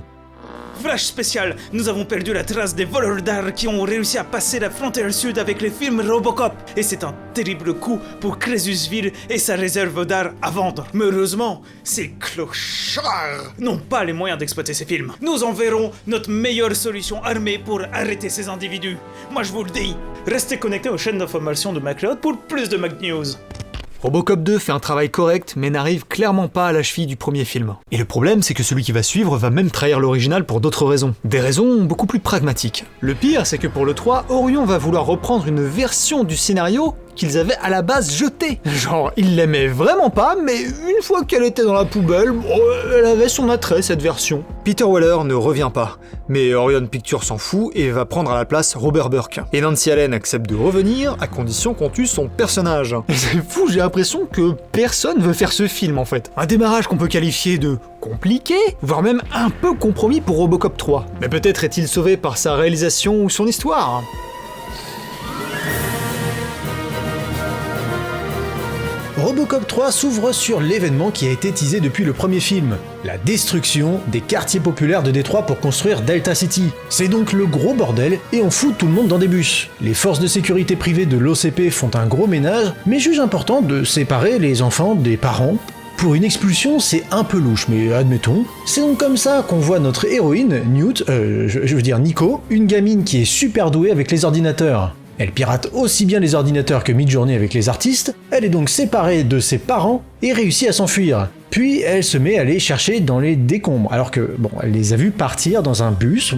Flash spécial, nous avons perdu la trace des voleurs d'art qui ont réussi à passer la frontière sud avec les films Robocop. Et c'est un terrible coup pour Crésusville et sa réserve d'art à vendre. Mais heureusement, ces clochards n'ont pas les moyens d'exploiter ces films. Nous enverrons notre meilleure solution armée pour arrêter ces individus. Moi je vous le dis, restez connectés aux chaînes d'information de MacLeod pour plus de MacNews. Robocop 2 fait un travail correct, mais n'arrive clairement pas à la cheville du premier film. Et le problème, c'est que celui qui va suivre va même trahir l'original pour d'autres raisons. Des raisons beaucoup plus pragmatiques. Le pire, c'est que pour le 3, Orion va vouloir reprendre une version du scénario qu'ils avaient à la base jetée. Genre, ils l'aimaient vraiment pas, mais une fois qu'elle était dans la poubelle, elle avait son attrait, cette version. Peter Weller ne revient pas, mais Orion Pictures s'en fout et va prendre à la place Robert Burke. Et Nancy Allen accepte de revenir, à condition qu'on tue son personnage. C'est fou, j'ai l'impression que personne veut faire ce film en fait. Un démarrage qu'on peut qualifier de compliqué, voire même un peu compromis pour Robocop 3. Mais peut-être est-il sauvé par sa réalisation ou son histoire. Robocop 3 s'ouvre sur l'événement qui a été teasé depuis le premier film, la destruction des quartiers populaires de Détroit pour construire Delta City. C'est donc le gros bordel et on fout tout le monde dans des bus. Les forces de sécurité privées de l'OCP font un gros ménage, mais jugent important de séparer les enfants des parents. Pour une expulsion, c'est un peu louche, mais admettons. C'est donc comme ça qu'on voit notre héroïne, Nico, une gamine qui est super douée avec les ordinateurs. Elle pirate aussi bien les ordinateurs que Midjourney avec les artistes, elle est donc séparée de ses parents et réussit à s'enfuir. Puis elle se met à les chercher dans les décombres, alors que, elle les a vus partir dans un bus,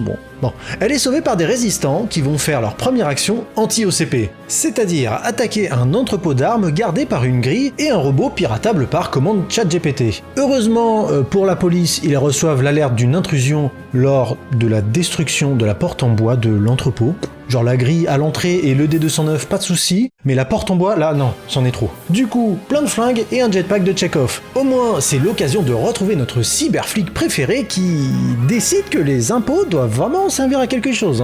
Elle est sauvée par des résistants qui vont faire leur première action anti-OCP, c'est-à-dire attaquer un entrepôt d'armes gardé par une grille et un robot piratable par commande ChatGPT. Heureusement, pour la police, ils reçoivent l'alerte d'une intrusion lors de la destruction de la porte en bois de l'entrepôt. Genre la grille à l'entrée et le D209, pas de soucis, mais la porte en bois, là, non, c'en est trop. Du coup, plein de flingues et un jetpack de Chekhov. Au moins, c'est l'occasion de retrouver notre cyberflic préféré qui décide que les impôts doivent vraiment servir à quelque chose.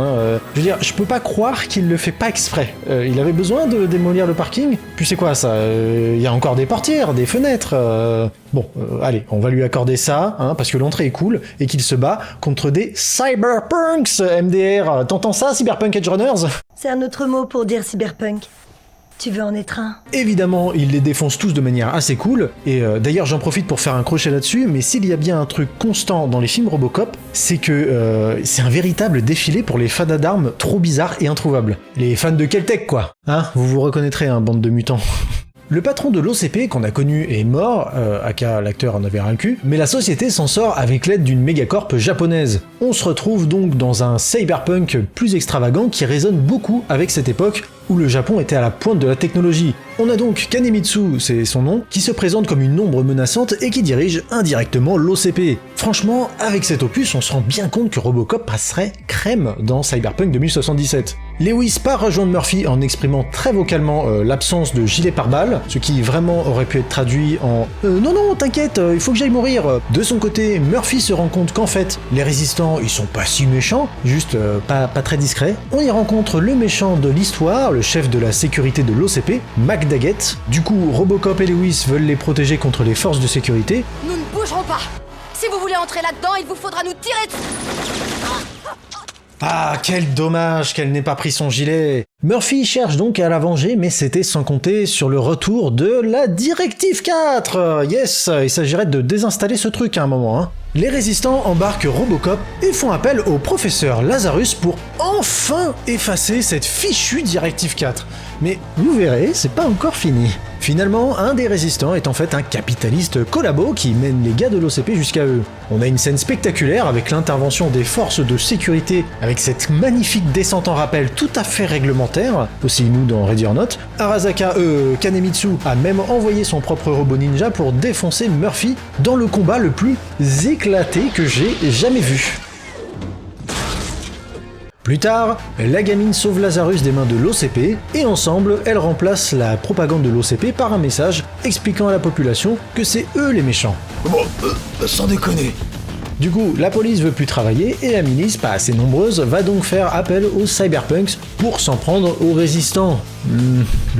Je veux dire, je peux pas croire qu'il le fait pas exprès. Il avait besoin de démolir le parking. Puis c'est quoi ça? Il y a encore des portières, des fenêtres. Allez, on va lui accorder ça, parce que l'entrée est cool et qu'il se bat contre des cyberpunks MDR. T'entends ça, Cyberpunk Edge Runners? C'est un autre mot pour dire cyberpunk. Tu veux en être un? Évidemment, il les défonce tous de manière assez cool, et d'ailleurs j'en profite pour faire un crochet là-dessus, mais s'il y a bien un truc constant dans les films Robocop, c'est que c'est un véritable défilé pour les fans d'armes trop bizarres et introuvables. Les fans de Keltec quoi, vous vous reconnaîtrez, bande de mutants. Le patron de l'OCP qu'on a connu est mort, aka l'acteur en avait rien le cul, mais la société s'en sort avec l'aide d'une mégacorp japonaise. On se retrouve donc dans un cyberpunk plus extravagant qui résonne beaucoup avec cette époque où le Japon était à la pointe de la technologie. On a donc Kanemitsu, c'est son nom, qui se présente comme une ombre menaçante et qui dirige indirectement l'OCP. Franchement, avec cet opus, on se rend bien compte que Robocop passerait crème dans Cyberpunk 2077. Lewis part rejoindre Murphy en exprimant très vocalement l'absence de gilet pare-balles, ce qui vraiment aurait pu être traduit en non, t'inquiète, il faut que j'aille mourir. De son côté, Murphy se rend compte qu'en fait, les résistants, ils sont pas si méchants, juste pas très discrets. On y rencontre le méchant de l'histoire, le chef de la sécurité de l'OCP, Mac Daggett. Du coup, Robocop et Lewis veulent les protéger contre les forces de sécurité. Nous ne bougerons pas. Si vous voulez entrer là-dedans, il vous faudra nous tirer dessus. Ah, quel dommage qu'elle n'ait pas pris son gilet. Murphy cherche donc à la venger, mais c'était sans compter sur le retour de la Directive 4. Yes, il s'agirait de désinstaller ce truc à un moment. Les résistants embarquent Robocop et font appel au professeur Lazarus pour enfin effacer cette fichue Directive 4. Mais vous verrez, c'est pas encore fini. Finalement, un des résistants est en fait un capitaliste collabo qui mène les gars de l'OCP jusqu'à eux. On a une scène spectaculaire avec l'intervention des forces de sécurité, avec cette magnifique descente en rappel tout à fait réglementaire, aussi nous dans Ready or Not. Arasaka, Kanemitsu, a même envoyé son propre robot ninja pour défoncer Murphy dans le combat le plus éclaté que j'ai jamais vu. Plus tard, la gamine sauve Lazarus des mains de l'OCP, et ensemble, elle remplace la propagande de l'OCP par un message expliquant à la population que c'est eux les méchants. Sans déconner. Du coup, la police veut plus travailler, et la milice, pas assez nombreuse, va donc faire appel aux cyberpunks pour s'en prendre aux résistants.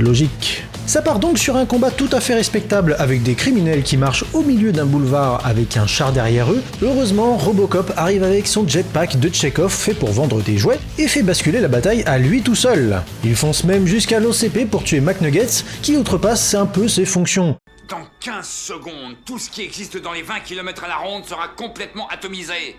Logique. Ça part donc sur un combat tout à fait respectable avec des criminels qui marchent au milieu d'un boulevard avec un char derrière eux. Heureusement, Robocop arrive avec son jetpack de Chekhov fait pour vendre des jouets et fait basculer la bataille à lui tout seul. Il fonce même jusqu'à l'OCP pour tuer McNuggets qui outrepasse un peu ses fonctions. Dans 15 secondes, tout ce qui existe dans les 20 km à la ronde sera complètement atomisé.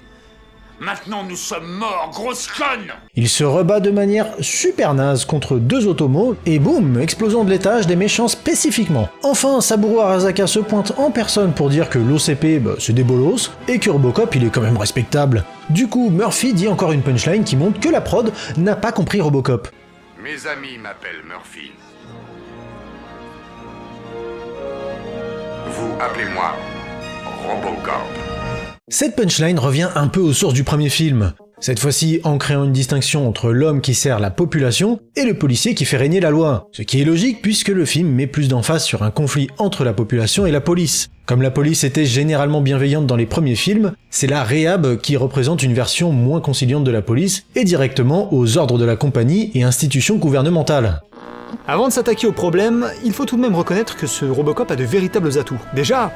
Maintenant nous sommes morts, grosse conne! Il se rebat de manière super naze contre 2 automos et boum, explosion de l'étage des méchants spécifiquement. Enfin, Saburo Arasaka se pointe en personne pour dire que l'OCP c'est des bolos et que Robocop il est quand même respectable. Du coup, Murphy dit encore une punchline qui montre que la prod n'a pas compris Robocop. Mes amis m'appellent Murphy. Vous appelez-moi Robocop. Cette punchline revient un peu aux sources du premier film, cette fois-ci en créant une distinction entre l'homme qui sert la population et le policier qui fait régner la loi. Ce qui est logique puisque le film met plus d'emphase sur un conflit entre la population et la police. Comme la police était généralement bienveillante dans les premiers films, c'est la Réhab qui représente une version moins conciliante de la police et directement aux ordres de la compagnie et institutions gouvernementales. Avant de s'attaquer au problème, il faut tout de même reconnaître que ce Robocop a de véritables atouts. Déjà,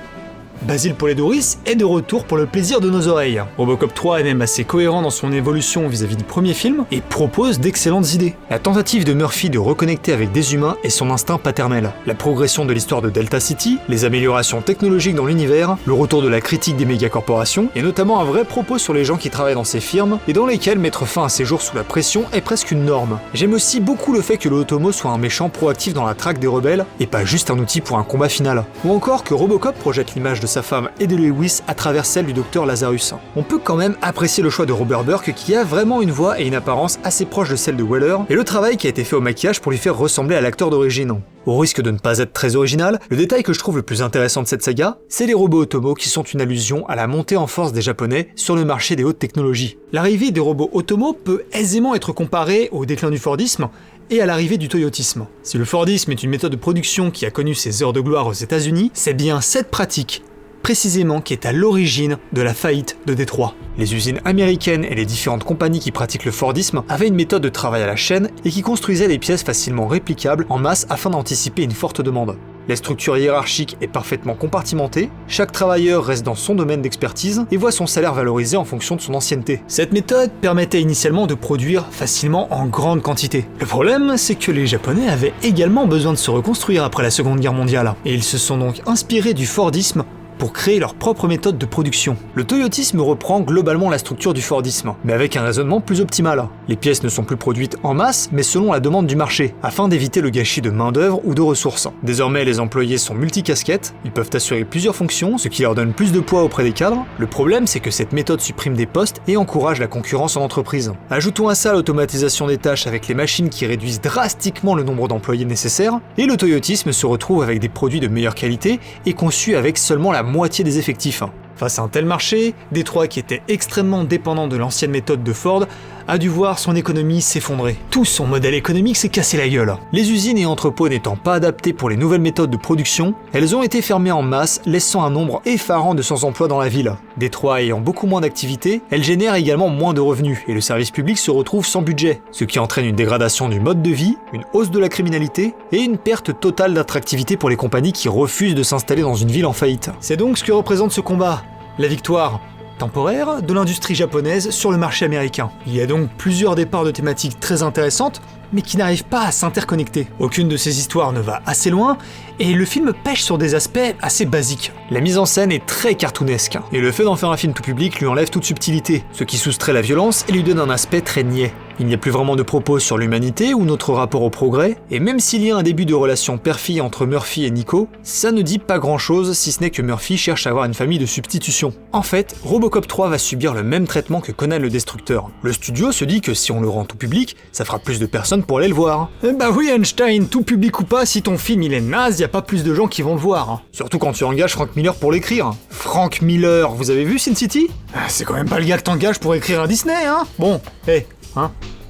Basil Polidoris est de retour pour le plaisir de nos oreilles. Robocop 3 est même assez cohérent dans son évolution vis-à-vis du premier film et propose d'excellentes idées. La tentative de Murphy de reconnecter avec des humains et son instinct paternel, la progression de l'histoire de Delta City, les améliorations technologiques dans l'univers, le retour de la critique des mégacorporations et notamment un vrai propos sur les gens qui travaillent dans ces firmes et dans lesquels mettre fin à ces jours sous la pression est presque une norme. J'aime aussi beaucoup le fait que le Otomo soit un méchant proactif dans la traque des rebelles et pas juste un outil pour un combat final. Ou encore que Robocop projette l'image de sa femme et de Lewis à travers celle du docteur Lazarus. On peut quand même apprécier le choix de Robert Burke qui a vraiment une voix et une apparence assez proche de celle de Weller et le travail qui a été fait au maquillage pour lui faire ressembler à l'acteur d'origine. Au risque de ne pas être très original, le détail que je trouve le plus intéressant de cette saga, c'est les robots Otomo qui sont une allusion à la montée en force des Japonais sur le marché des hautes technologies. L'arrivée des robots Otomo peut aisément être comparée au déclin du Fordisme et à l'arrivée du toyotisme. Si le Fordisme est une méthode de production qui a connu ses heures de gloire aux États-Unis, c'est bien cette pratique précisément qui est à l'origine de la faillite de Détroit. Les usines américaines et les différentes compagnies qui pratiquent le Fordisme avaient une méthode de travail à la chaîne et qui construisaient des pièces facilement réplicables en masse afin d'anticiper une forte demande. La structure hiérarchique est parfaitement compartimentée, chaque travailleur reste dans son domaine d'expertise et voit son salaire valorisé en fonction de son ancienneté. Cette méthode permettait initialement de produire facilement en grande quantité. Le problème, c'est que les Japonais avaient également besoin de se reconstruire après la Seconde Guerre mondiale, et ils se sont donc inspirés du Fordisme pour créer leur propre méthode de production. Le toyotisme reprend globalement la structure du Fordisme, mais avec un raisonnement plus optimal. Les pièces ne sont plus produites en masse, mais selon la demande du marché, afin d'éviter le gâchis de main-d'œuvre ou de ressources. Désormais, les employés sont multicasquettes, ils peuvent assurer plusieurs fonctions, ce qui leur donne plus de poids auprès des cadres. Le problème, c'est que cette méthode supprime des postes et encourage la concurrence en entreprise. Ajoutons à ça l'automatisation des tâches avec les machines qui réduisent drastiquement le nombre d'employés nécessaires, et le toyotisme se retrouve avec des produits de meilleure qualité et conçus avec seulement la moitié des effectifs. Face à un tel marché, Détroit, qui était extrêmement dépendant de l'ancienne méthode de Ford, a dû voir son économie s'effondrer. Tout son modèle économique s'est cassé la gueule. Les usines et entrepôts n'étant pas adaptés pour les nouvelles méthodes de production, elles ont été fermées en masse, laissant un nombre effarant de sans-emploi dans la ville. Détroit ayant beaucoup moins d'activité, elle génère également moins de revenus, et le service public se retrouve sans budget, ce qui entraîne une dégradation du mode de vie, une hausse de la criminalité, et une perte totale d'attractivité pour les compagnies qui refusent de s'installer dans une ville en faillite. C'est donc ce que représente ce combat, la victoire temporaire de l'industrie japonaise sur le marché américain. Il y a donc plusieurs départs de thématiques très intéressantes, mais qui n'arrivent pas à s'interconnecter. Aucune de ces histoires ne va assez loin, et le film pêche sur des aspects assez basiques. La mise en scène est très cartoonesque, et le fait d'en faire un film tout public lui enlève toute subtilité, ce qui soustrait la violence et lui donne un aspect très niais. Il n'y a plus vraiment de propos sur l'humanité ou notre rapport au progrès, et même s'il y a un début de relation père-fille entre Murphy et Nico, ça ne dit pas grand chose si ce n'est que Murphy cherche à avoir une famille de substitution. En fait, Robocop 3 va subir le même traitement que Conan le Destructeur. Le studio se dit que si on le rend tout public, ça fera plus de personnes pour aller le voir. Bah oui Einstein, tout public ou pas, si ton film il est naze, y a pas plus de gens qui vont le voir. Surtout quand tu engages Frank Miller pour l'écrire. Frank Miller, vous avez vu Sin City ? C'est quand même pas le gars que t'engages pour écrire un Disney, hein ? Bon,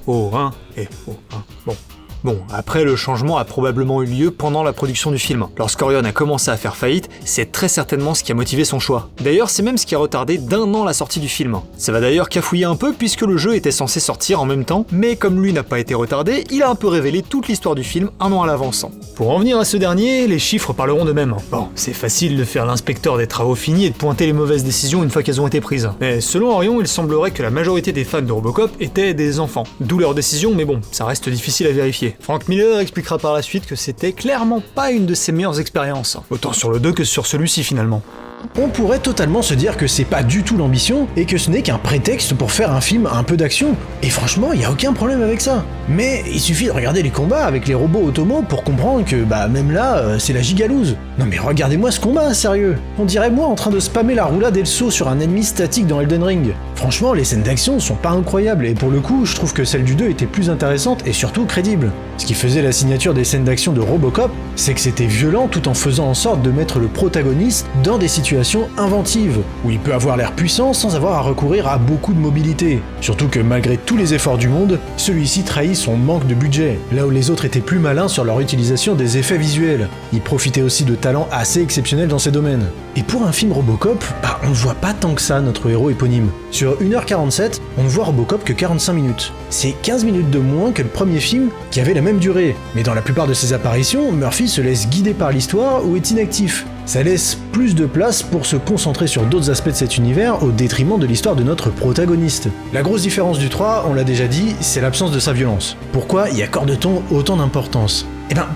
bon. Bon, après le changement a probablement eu lieu pendant la production du film. Lorsqu'Orion a commencé à faire faillite, c'est très certainement ce qui a motivé son choix. D'ailleurs, c'est même ce qui a retardé d'1 an la sortie du film. Ça va d'ailleurs cafouiller un peu puisque le jeu était censé sortir en même temps, mais comme lui n'a pas été retardé, il a un peu révélé toute l'histoire du film 1 an à l'avance. Pour en venir à ce dernier, les chiffres parleront d'eux-mêmes. Bon, c'est facile de faire l'inspecteur des travaux finis et de pointer les mauvaises décisions une fois qu'elles ont été prises. Mais selon Orion, il semblerait que la majorité des fans de Robocop étaient des enfants. D'où leur décision, mais bon, ça reste difficile à vérifier. Frank Miller expliquera par la suite que c'était clairement pas une de ses meilleures expériences. Autant sur le 2 que sur celui-ci finalement. On pourrait totalement se dire que c'est pas du tout l'ambition et que ce n'est qu'un prétexte pour faire un film un peu d'action. Et franchement, il y a aucun problème avec ça. Mais il suffit de regarder les combats avec les robots automo pour comprendre que même là, c'est la gigalouse. Non mais regardez-moi ce combat, sérieux. On dirait moi en train de spammer la roulade et le saut sur un ennemi statique dans Elden Ring. Franchement, les scènes d'action sont pas incroyables et pour le coup, je trouve que celle du 2 était plus intéressante et surtout crédible. Ce qui faisait la signature des scènes d'action de Robocop, c'est que c'était violent tout en faisant en sorte de mettre le protagoniste dans des situations inventives, où il peut avoir l'air puissant sans avoir à recourir à beaucoup de mobilité. Surtout que malgré tous les efforts du monde, celui-ci trahit son manque de budget, là où les autres étaient plus malins sur leur utilisation des effets visuels. Il profitait aussi de talents assez exceptionnels dans ces domaines. Et pour un film Robocop, on ne voit pas tant que ça notre héros éponyme. Sur 1h47, on ne voit Robocop que 45 minutes. C'est 15 minutes de moins que le premier film qui avait la même durée. Mais dans la plupart de ses apparitions, Murphy se laisse guider par l'histoire ou est inactif. Ça laisse plus de place pour se concentrer sur d'autres aspects de cet univers au détriment de l'histoire de notre protagoniste. La grosse différence du 3, on l'a déjà dit, c'est l'absence de sa violence. Pourquoi y accorde-t-on autant d'importance ?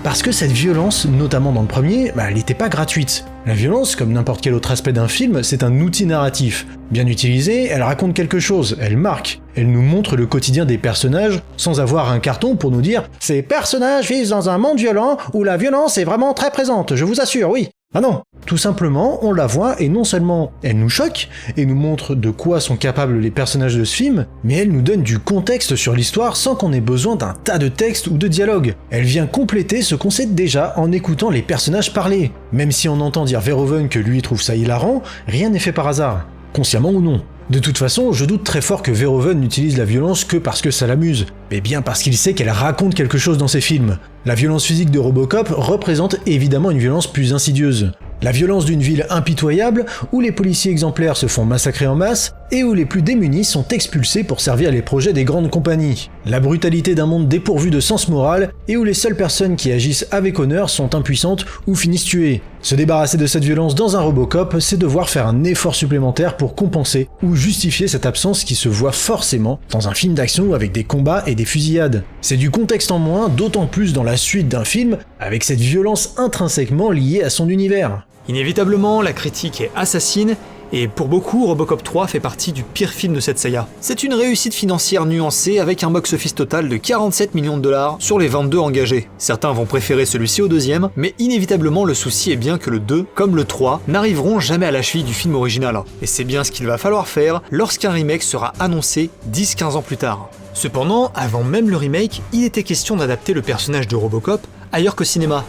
Parce que cette violence, notamment dans le premier, elle n'était pas gratuite. La violence, comme n'importe quel autre aspect d'un film, c'est un outil narratif. Bien utilisée, elle raconte quelque chose, elle marque. Elle nous montre le quotidien des personnages, sans avoir un carton pour nous dire « Ces personnages vivent dans un monde violent où la violence est vraiment très présente, je vous assure, oui ». Ah non, tout simplement, on la voit et non seulement elle nous choque et nous montre de quoi sont capables les personnages de ce film, mais elle nous donne du contexte sur l'histoire sans qu'on ait besoin d'un tas de textes ou de dialogues. Elle vient compléter ce qu'on sait déjà en écoutant les personnages parler. Même si on entend dire Verhoeven que lui trouve ça hilarant, rien n'est fait par hasard, consciemment ou non. De toute façon, je doute très fort que Verhoeven n'utilise la violence que parce que ça l'amuse, mais bien parce qu'il sait qu'elle raconte quelque chose dans ses films. La violence physique de Robocop représente évidemment une violence plus insidieuse. La violence d'une ville impitoyable où les policiers exemplaires se font massacrer en masse et où les plus démunis sont expulsés pour servir les projets des grandes compagnies. La brutalité d'un monde dépourvu de sens moral et où les seules personnes qui agissent avec honneur sont impuissantes ou finissent tuées. Se débarrasser de cette violence dans un Robocop, c'est devoir faire un effort supplémentaire pour compenser ou justifier cette absence qui se voit forcément dans un film d'action avec des combats et des fusillades. C'est du contexte en moins, d'autant plus dans la suite d'un film avec cette violence intrinsèquement liée à son univers. Inévitablement, la critique est assassine, et pour beaucoup, Robocop 3 fait partie du pire film de cette saga. C'est une réussite financière nuancée avec un box-office total de 47 millions de dollars sur les 22 engagés. Certains vont préférer celui-ci au deuxième, mais inévitablement le souci est bien que le 2, comme le 3, n'arriveront jamais à la cheville du film original. Et c'est bien ce qu'il va falloir faire lorsqu'un remake sera annoncé 10-15 ans plus tard. Cependant, avant même le remake, il était question d'adapter le personnage de Robocop ailleurs qu'au cinéma,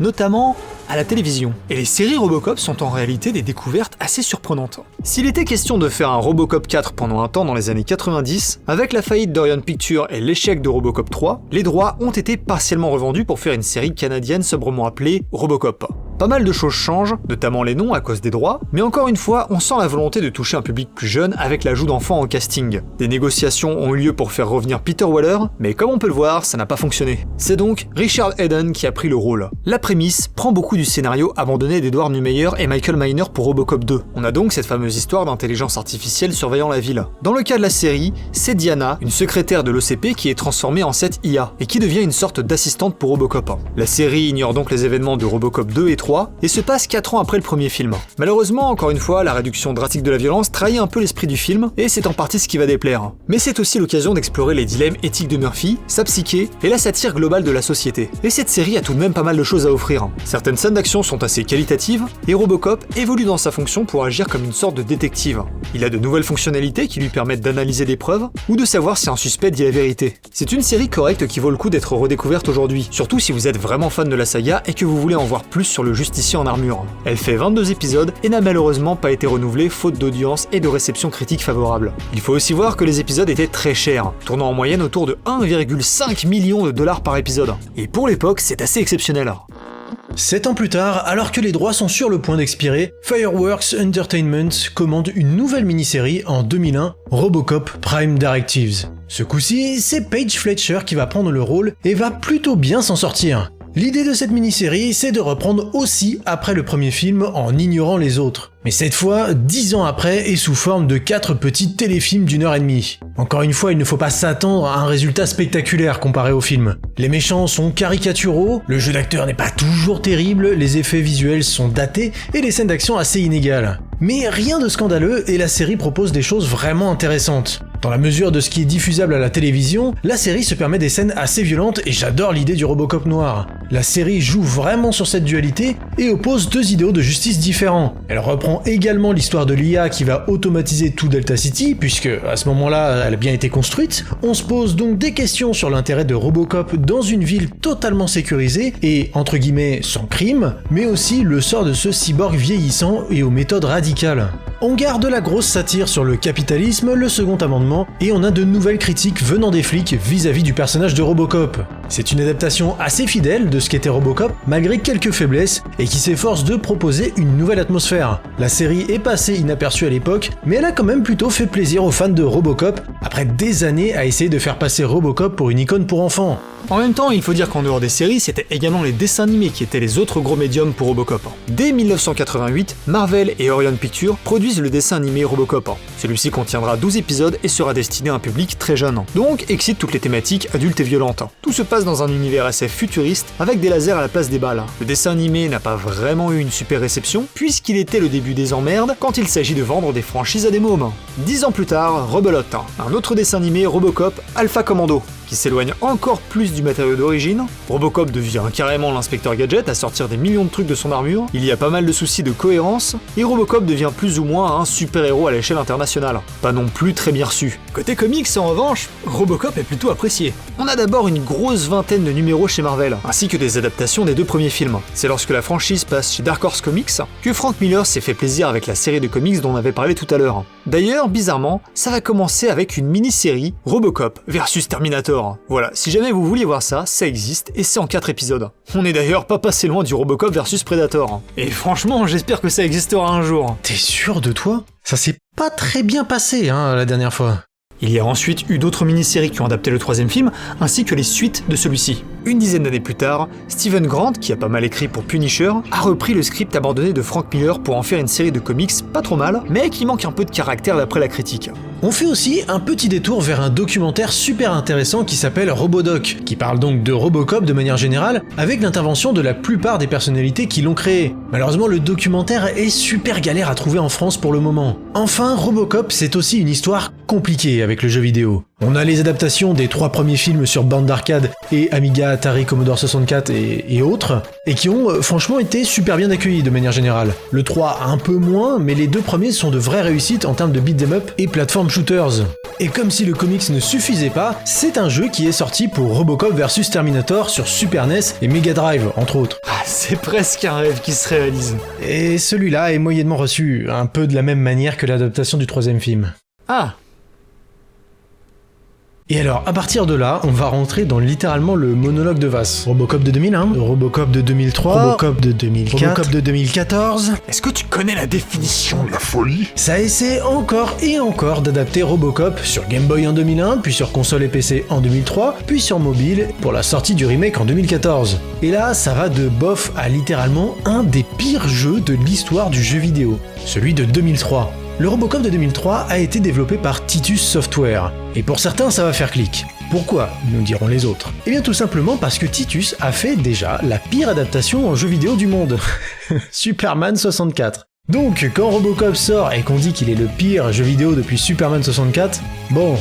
notamment à la télévision. Et les séries Robocop sont en réalité des découvertes assez surprenantes. S'il était question de faire un Robocop 4 pendant un temps dans les années 90, avec la faillite d'Orion Pictures et l'échec de Robocop 3, les droits ont été partiellement revendus pour faire une série canadienne sobrement appelée Robocop. Pas mal de choses changent, notamment les noms à cause des droits, mais encore une fois, on sent la volonté de toucher un public plus jeune avec l'ajout d'enfants en casting. Des négociations ont eu lieu pour faire revenir Peter Weller, mais comme on peut le voir, ça n'a pas fonctionné. C'est donc Richard Eden qui a pris le rôle. La prémisse prend beaucoup du scénario abandonné d'Edward Neumeyer et Michael Miner pour Robocop 2. On a donc cette fameuse histoire d'intelligence artificielle surveillant la ville. Dans le cas de la série, c'est Diana, une secrétaire de l'OCP qui est transformée en cette IA, et qui devient une sorte d'assistante pour Robocop. La série ignore donc les événements de Robocop 2 et 3, et se passe 4 ans après le premier film. Malheureusement, encore une fois, la réduction drastique de la violence trahit un peu l'esprit du film, et c'est en partie ce qui va déplaire. Mais c'est aussi l'occasion d'explorer les dilemmes éthiques de Murphy, sa psyché, et la satire globale de la société. Et cette série a tout de même pas mal de choses à offrir. Certaines scènes d'action sont assez qualitatives, et Robocop évolue dans sa fonction pour agir comme une sorte de détective. Il a de nouvelles fonctionnalités qui lui permettent d'analyser des preuves, ou de savoir si un suspect dit la vérité. C'est une série correcte qui vaut le coup d'être redécouverte aujourd'hui, surtout si vous êtes vraiment fan de la saga et que vous voulez en voir plus sur le justicier en armure. Elle fait 22 épisodes et n'a malheureusement pas été renouvelée faute d'audience et de réception critique favorable. Il faut aussi voir que les épisodes étaient très chers, tournant en moyenne autour de 1,5 million de dollars par épisode. Et pour l'époque, c'est assez exceptionnel. 7 ans plus tard, alors que les droits sont sur le point d'expirer, Fireworks Entertainment commande une nouvelle mini-série en 2001, Robocop Prime Directives. Ce coup-ci, c'est Paige Fletcher qui va prendre le rôle et va plutôt bien s'en sortir. L'idée de cette mini-série, c'est de reprendre aussi après le premier film en ignorant les autres. Mais cette fois, 10 ans après et sous forme de 4 petits téléfilms d'1h30. Encore une fois, il ne faut pas s'attendre à un résultat spectaculaire comparé au film. Les méchants sont caricaturaux, le jeu d'acteur n'est pas toujours terrible, les effets visuels sont datés et les scènes d'action assez inégales. Mais rien de scandaleux et la série propose des choses vraiment intéressantes. Dans la mesure de ce qui est diffusable à la télévision, la série se permet des scènes assez violentes et j'adore l'idée du Robocop noir. La série joue vraiment sur cette dualité et oppose deux idéaux de justice différents. Elle reprend également l'histoire de l'IA qui va automatiser tout Delta City, puisque à ce moment-là, elle a bien été construite. On se pose donc des questions sur l'intérêt de Robocop dans une ville totalement sécurisée et, entre guillemets, sans crime, mais aussi le sort de ce cyborg vieillissant et aux méthodes radicales. On garde la grosse satire sur le capitalisme, le second amendement, et on a de nouvelles critiques venant des flics vis-à-vis du personnage de Robocop. C'est une adaptation assez fidèle de ce qu'était Robocop, malgré quelques faiblesses, et qui s'efforce de proposer une nouvelle atmosphère. La série est passée inaperçue à l'époque, mais elle a quand même plutôt fait plaisir aux fans de Robocop, après des années à essayer de faire passer Robocop pour une icône pour enfants. En même temps, il faut dire qu'en dehors des séries, c'était également les dessins animés qui étaient les autres gros médiums pour Robocop. Dès 1988, Marvel et Orion Pictures produisent le dessin animé Robocop. Celui-ci contiendra 12 épisodes et sera destiné à un public très jeune, donc excite toutes les thématiques adultes et violentes. Tout se passe dans un univers SF futuriste avec des lasers à la place des balles. Le dessin animé n'a pas vraiment eu une super réception, puisqu'il était le début des emmerdes quand il s'agit de vendre des franchises à des mômes. 10 ans plus tard, rebelote, un autre dessin animé Robocop Alpha Commando, qui s'éloigne encore plus du matériau d'origine. Robocop devient carrément l'inspecteur gadget à sortir des millions de trucs de son armure, il y a pas mal de soucis de cohérence, et Robocop devient plus ou moins un super-héros à l'échelle internationale. Pas non plus très bien reçu. Côté comics, en revanche, Robocop est plutôt apprécié. On a d'abord une grosse vingtaine de numéros chez Marvel, ainsi que des adaptations des deux premiers films. C'est lorsque la franchise passe chez Dark Horse Comics que Frank Miller s'est fait plaisir avec la série de comics dont on avait parlé tout à l'heure. D'ailleurs, bizarrement, ça va commencer avec une mini-série Robocop versus Terminator. Voilà, si jamais vous vouliez voir ça, ça existe et c'est en 4 épisodes. On est d'ailleurs pas passé loin du Robocop versus Predator. Et franchement, j'espère que ça existera un jour. T'es sûr de toi ? Ça s'est pas très bien passé, la dernière fois. Il y a ensuite eu d'autres mini-séries qui ont adapté le troisième film, ainsi que les suites de celui-ci. Une dizaine d'années plus tard, Steven Grant, qui a pas mal écrit pour Punisher, a repris le script abandonné de Frank Miller pour en faire une série de comics pas trop mal, mais qui manque un peu de caractère d'après la critique. On fait aussi un petit détour vers un documentaire super intéressant qui s'appelle Robodoc, qui parle donc de Robocop de manière générale, avec l'intervention de la plupart des personnalités qui l'ont créé. Malheureusement, le documentaire est super galère à trouver en France pour le moment. Enfin, Robocop, c'est aussi une histoire compliquée avec le jeu vidéo. On a les adaptations des 3 premiers films sur bande d'arcade et Amiga, Atari, Commodore 64 et autres, et qui ont franchement été super bien accueillis de manière générale. Le 3 un peu moins, mais les 2 premiers sont de vraies réussites en termes de beat'em up et platform shooters. Et comme si le comics ne suffisait pas, c'est un jeu qui est sorti pour Robocop vs Terminator sur Super NES et Mega Drive, entre autres. Ah, c'est presque un rêve qui se réalise. Et celui-là est moyennement reçu, un peu de la même manière que l'adaptation du 3e film. Ah. Et alors, à partir de là, on va rentrer dans littéralement le monologue de Vass. Robocop de 2001, Robocop de 2003, Robocop de 2004, Robocop de 2014... Est-ce que tu connais la définition de la folie ? Ça essaie encore et encore d'adapter Robocop sur Game Boy en 2001, puis sur console et PC en 2003, puis sur mobile pour la sortie du remake en 2014. Et là, ça va de bof à littéralement un des pires jeux de l'histoire du jeu vidéo, celui de 2003. Le Robocop de 2003 a été développé par Titus Software, et pour certains ça va faire clic. Pourquoi, nous diront les autres ? Eh bien tout simplement parce que Titus a fait déjà la pire adaptation en jeu vidéo du monde, Superman 64. Donc, quand Robocop sort et qu'on dit qu'il est le pire jeu vidéo depuis Superman 64, bon,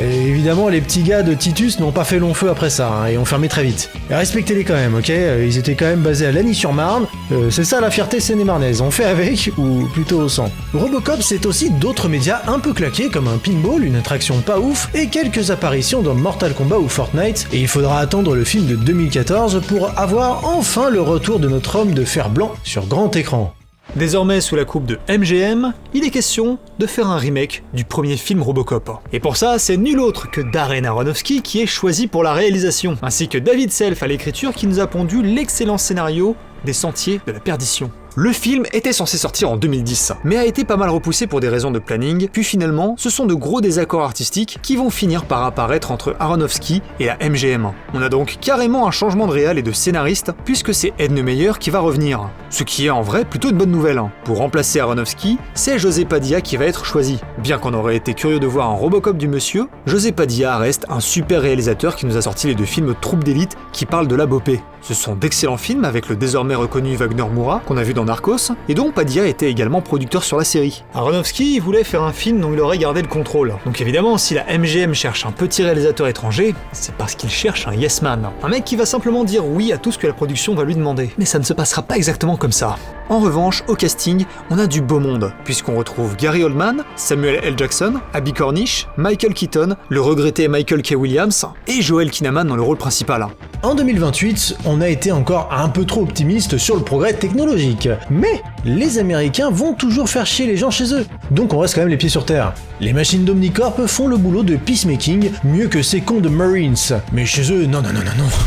évidemment les petits gars de Titus n'ont pas fait long feu après ça, hein, et ont fermé très vite. Et respectez-les quand même, ok? Ils étaient quand même basés à Lagny-sur-Marne, c'est ça la fierté seine-et-marnaise, on fait avec, ou plutôt sans. Robocop c'est aussi d'autres médias un peu claqués comme un pinball, une attraction pas ouf, et quelques apparitions dans Mortal Kombat ou Fortnite, et il faudra attendre le film de 2014 pour avoir enfin le retour de notre homme de fer blanc sur grand écran. Désormais, sous la coupe de MGM, il est question de faire un remake du premier film Robocop. Et pour ça, c'est nul autre que Darren Aronofsky qui est choisi pour la réalisation, ainsi que David Self à l'écriture qui nous a pondu l'excellent scénario des Sentiers de la Perdition. Le film était censé sortir en 2010, mais a été pas mal repoussé pour des raisons de planning, puis finalement, ce sont de gros désaccords artistiques qui vont finir par apparaître entre Aronofsky et la MGM. On a donc carrément un changement de réal et de scénariste, puisque c'est Ed Neumeyer qui va revenir. Ce qui est en vrai plutôt une bonne nouvelle. Pour remplacer Aronofsky, c'est José Padilla qui va être choisi. Bien qu'on aurait été curieux de voir un Robocop du monsieur, José Padilla reste un super réalisateur qui nous a sorti les deux films Troupe d'élite qui parlent de la Bopé. Ce sont d'excellents films avec le désormais reconnu Wagner Moura qu'on a vu dans Narcos, et dont Padilla était également producteur sur la série. Aronofsky voulait faire un film dont il aurait gardé le contrôle. Donc évidemment, si la MGM cherche un petit réalisateur étranger, c'est parce qu'il cherche un yes man. Un mec qui va simplement dire oui à tout ce que la production va lui demander. Mais ça ne se passera pas exactement comme ça. En revanche, au casting, on a du beau monde, puisqu'on retrouve Gary Oldman, Samuel L. Jackson, Abby Cornish, Michael Keaton, le regretté Michael K. Williams et Joel Kinnaman dans le rôle principal. En 2028, on a été encore un peu trop optimiste sur le progrès technologique, mais les Américains vont toujours faire chier les gens chez eux, donc on reste quand même les pieds sur terre. Les machines d'Omnicorp font le boulot de peacemaking mieux que ces cons de Marines, mais chez eux, non,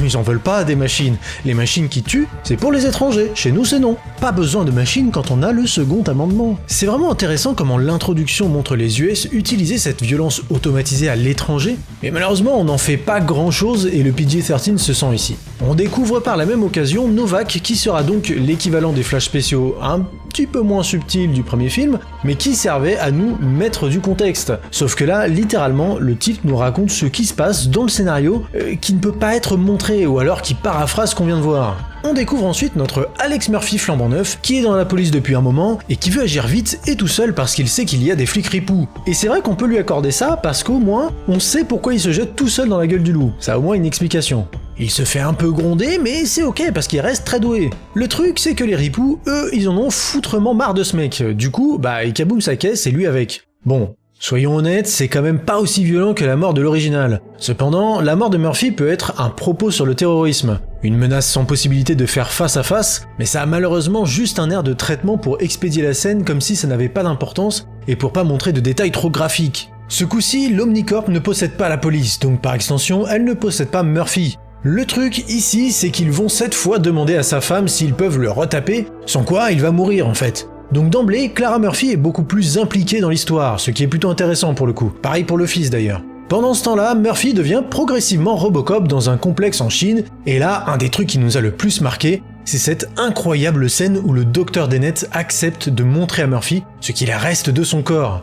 ils en veulent pas des machines. Les machines qui tuent, c'est pour les étrangers, chez nous c'est non. Pas besoin de machines quand on a le second amendement. C'est vraiment intéressant comment l'introduction montre les US utiliser cette violence automatisée à l'étranger, mais malheureusement on n'en fait pas grand chose et le PG-13 se sent ici. On découvre par la même occasion Novak qui sera donc l'équivalent des flashs spéciaux un petit peu moins subtils du premier film, mais qui servait à nous mettre du contexte. Sauf que là, littéralement, le titre nous raconte ce qui se passe dans le scénario qui ne peut pas être montré ou alors qui paraphrase ce qu'on vient de voir. On découvre ensuite notre Alex Murphy flambant neuf qui est dans la police depuis un moment et qui veut agir vite et tout seul parce qu'il sait qu'il y a des flics ripoux. Et c'est vrai qu'on peut lui accorder ça parce qu'au moins on sait pourquoi il se jette tout seul dans la gueule du loup. Ça a au moins une explication. Il se fait un peu gronder, mais c'est ok parce qu'il reste très doué. Le truc, c'est que les ripoux, eux, ils en ont foutrement marre de ce mec. Du coup, il kaboum sa caisse et lui avec. Bon, soyons honnêtes, c'est quand même pas aussi violent que la mort de l'original. Cependant, la mort de Murphy peut être un propos sur le terrorisme. Une menace sans possibilité de faire face à face, mais ça a malheureusement juste un air de traitement pour expédier la scène comme si ça n'avait pas d'importance et pour pas montrer de détails trop graphiques. Ce coup-ci, l'Omnicorp ne possède pas la police, donc par extension, elle ne possède pas Murphy. Le truc ici, c'est qu'ils vont cette fois demander à sa femme s'ils peuvent le retaper, sans quoi il va mourir en fait. Donc d'emblée, Clara Murphy est beaucoup plus impliquée dans l'histoire, ce qui est plutôt intéressant pour le coup. Pareil pour le fils d'ailleurs. Pendant ce temps-là, Murphy devient progressivement Robocop dans un complexe en Chine, et là, un des trucs qui nous a le plus marqué, c'est cette incroyable scène où le Dr Dennett accepte de montrer à Murphy ce qu'il reste de son corps.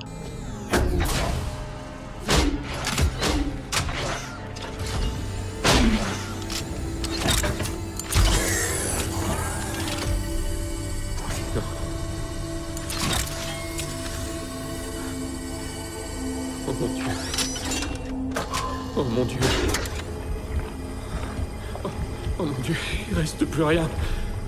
Oh mon Dieu. Oh mon Dieu, il reste plus rien.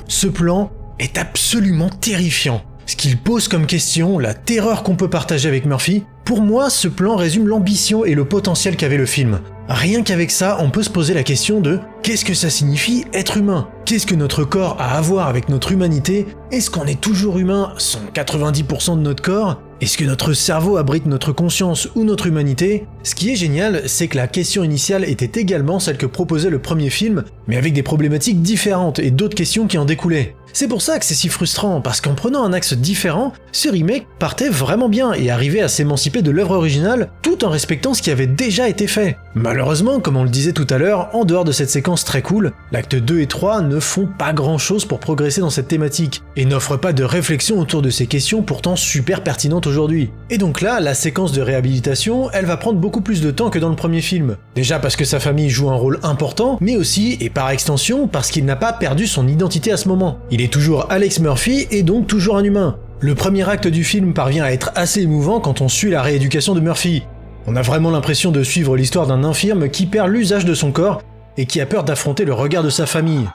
Ce plan est absolument terrifiant. Ce qu'il pose comme question, la terreur qu'on peut partager avec Murphy, pour moi, ce plan résume l'ambition et le potentiel qu'avait le film. Rien qu'avec ça, on peut se poser la question de qu'est-ce que ça signifie être humain ? Qu'est-ce que notre corps a à voir avec notre humanité ? Est-ce qu'on est toujours humain sans 90% de notre corps ? Est-ce que notre cerveau abrite notre conscience ou notre humanité ? Ce qui est génial, c'est que la question initiale était également celle que proposait le premier film, mais avec des problématiques différentes et d'autres questions qui en découlaient. C'est pour ça que c'est si frustrant, parce qu'en prenant un axe différent, ce remake partait vraiment bien et arrivait à s'émanciper de l'œuvre originale tout en respectant ce qui avait déjà été fait. Malheureusement, comme on le disait tout à l'heure, en dehors de cette séquence très cool, l'acte 2 et 3 ne font pas grand chose pour progresser dans cette thématique, et n'offrent pas de réflexion autour de ces questions pourtant super pertinentes aujourd'hui. Et donc là, la séquence de réhabilitation, elle va prendre beaucoup plus de temps que dans le premier film. Déjà parce que sa famille joue un rôle important, mais aussi, et par extension, parce qu'il n'a pas perdu son identité à ce moment. Il est toujours Alex Murphy et donc toujours un humain. Le premier acte du film parvient à être assez émouvant quand on suit la rééducation de Murphy. On a vraiment l'impression de suivre l'histoire d'un infirme qui perd l'usage de son corps et qui a peur d'affronter le regard de sa famille.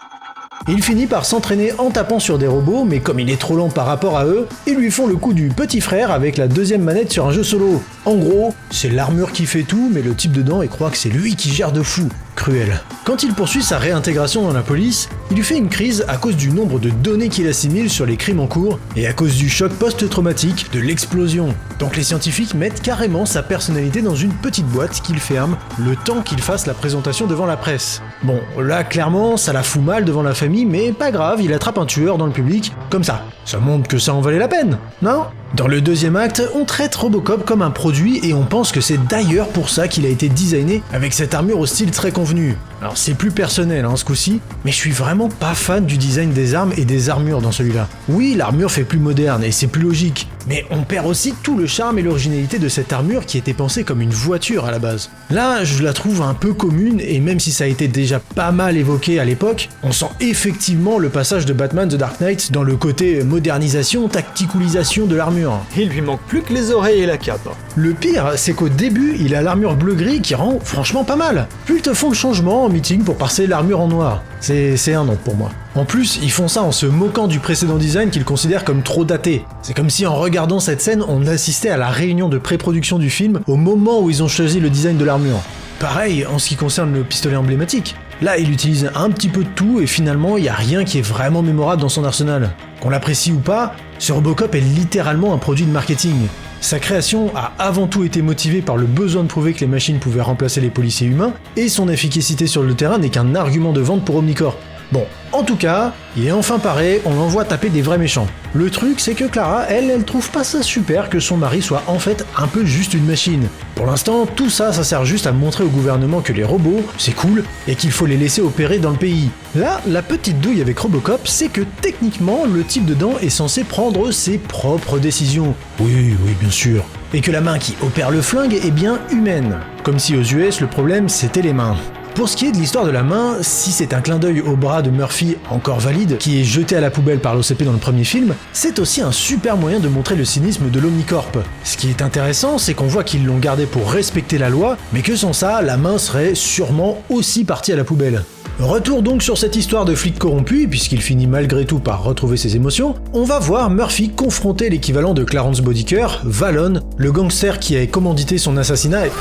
Il finit par s'entraîner en tapant sur des robots, mais comme il est trop lent par rapport à eux, ils lui font le coup du petit frère avec la deuxième manette sur un jeu solo. En gros, c'est l'armure qui fait tout, mais le type dedans il croit que c'est lui qui gère de fou. Cruel. Quand il poursuit sa réintégration dans la police, il lui fait une crise à cause du nombre de données qu'il assimile sur les crimes en cours et à cause du choc post-traumatique de l'explosion. Donc les scientifiques mettent carrément sa personnalité dans une petite boîte qu'ils ferment le temps qu'il fasse la présentation devant la presse. Bon, là clairement ça la fout mal devant la famille, mais pas grave, il attrape un tueur dans le public, comme ça. Ça montre que ça en valait la peine, non ? Dans le deuxième acte, on traite Robocop comme un produit et on pense que c'est d'ailleurs pour ça qu'il a été designé avec cette armure au style très convenu. Alors c'est plus personnel ce coup-ci, mais je suis vraiment pas fan du design des armes et des armures dans celui-là. Oui, l'armure fait plus moderne et c'est plus logique, mais on perd aussi tout le charme et l'originalité de cette armure qui était pensée comme une voiture à la base. Là, je la trouve un peu commune et même si ça a été déjà pas mal évoqué à l'époque, on sent effectivement le passage de Batman The Dark Knight dans le côté modernisation, tacticulisation de l'armure. Il lui manque plus que les oreilles et la cape. Le pire, c'est qu'au début, il a l'armure bleu-gris qui rend franchement pas mal. Puis ils te font le changement en meeting pour passer l'armure en noir. C'est un non pour moi. En plus, ils font ça en se moquant du précédent design qu'ils considèrent comme trop daté. C'est comme si en regardant cette scène, on assistait à la réunion de pré-production du film au moment où ils ont choisi le design de l'armure. Pareil en ce qui concerne le pistolet emblématique. Là, il utilise un petit peu de tout et finalement, il n'y a rien qui est vraiment mémorable dans son arsenal. Qu'on l'apprécie ou pas, ce Robocop est littéralement un produit de marketing. Sa création a avant tout été motivée par le besoin de prouver que les machines pouvaient remplacer les policiers humains, et son efficacité sur le terrain n'est qu'un argument de vente pour Omnicorp. Bon, en tout cas, il est enfin paré, on l'envoie taper des vrais méchants. Le truc, c'est que Clara, elle trouve pas ça super que son mari soit en fait un peu juste une machine. Pour l'instant, tout ça sert juste à montrer au gouvernement que les robots, c'est cool, et qu'il faut les laisser opérer dans le pays. Là, la petite douille avec Robocop, c'est que techniquement, le type dedans est censé prendre ses propres décisions. Oui, bien sûr. Et que la main qui opère le flingue est bien humaine. Comme si aux US, le problème, c'était les mains. Pour ce qui est de l'histoire de la main, si c'est un clin d'œil au bras de Murphy encore valide, qui est jeté à la poubelle par l'OCP dans le premier film, c'est aussi un super moyen de montrer le cynisme de l'Omnicorp. Ce qui est intéressant, c'est qu'on voit qu'ils l'ont gardé pour respecter la loi, mais que sans ça, la main serait sûrement aussi partie à la poubelle. Retour donc sur cette histoire de flic corrompu, puisqu'il finit malgré tout par retrouver ses émotions, on va voir Murphy confronter l'équivalent de Clarence Bodicker, Valon, le gangster qui a commandité son assassinat et...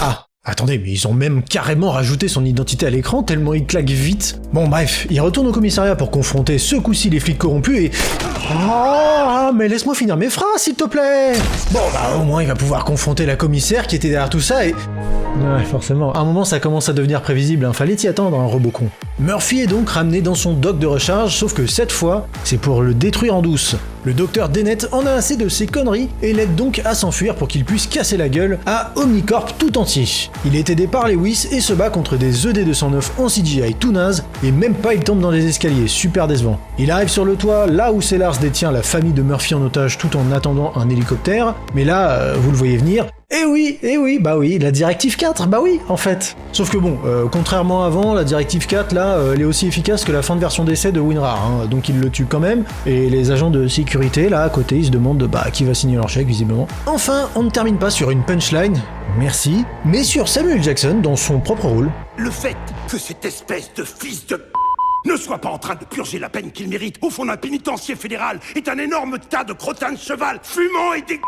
Ah, attendez, mais ils ont même carrément rajouté son identité à l'écran tellement il claque vite. Bon bref, il retourne au commissariat pour confronter ce coup-ci les flics corrompus et... Oh, mais laisse-moi finir mes phrases s'il te plaît. Bon bah au moins il va pouvoir confronter la commissaire qui était derrière tout ça et... Ouais, forcément. À un moment, ça commence à devenir prévisible, fallait y attendre, un Robocon. Murphy est donc ramené dans son dock de recharge, sauf que cette fois, c'est pour le détruire en douce. Le docteur Dennett en a assez de ses conneries et l'aide donc à s'enfuir pour qu'il puisse casser la gueule à Omnicorp tout entier. Il est aidé par Lewis et se bat contre des ED-209 en CGI tout naze, et même pas il tombe dans les escaliers, super décevant. Il arrive sur le toit, là où Sellars détient la famille de Murphy en otage tout en attendant un hélicoptère, mais là, vous le voyez venir, eh oui, bah oui, la directive 4, bah oui, en fait. Sauf que bon, contrairement à avant, la directive 4, là, elle est aussi efficace que la fin de version d'essai de WinRAR, donc il le tue quand même, et les agents de sécurité, là, à côté, ils se demandent, qui va signer leur chèque, visiblement. Enfin, on ne termine pas sur une punchline, merci, mais sur Samuel Jackson dans son propre rôle. Le fait que cette espèce de fils de... ne soit pas en train de purger la peine qu'il mérite au fond d'un pénitencier fédéral est un énorme tas de crottins de cheval, fumant et dé...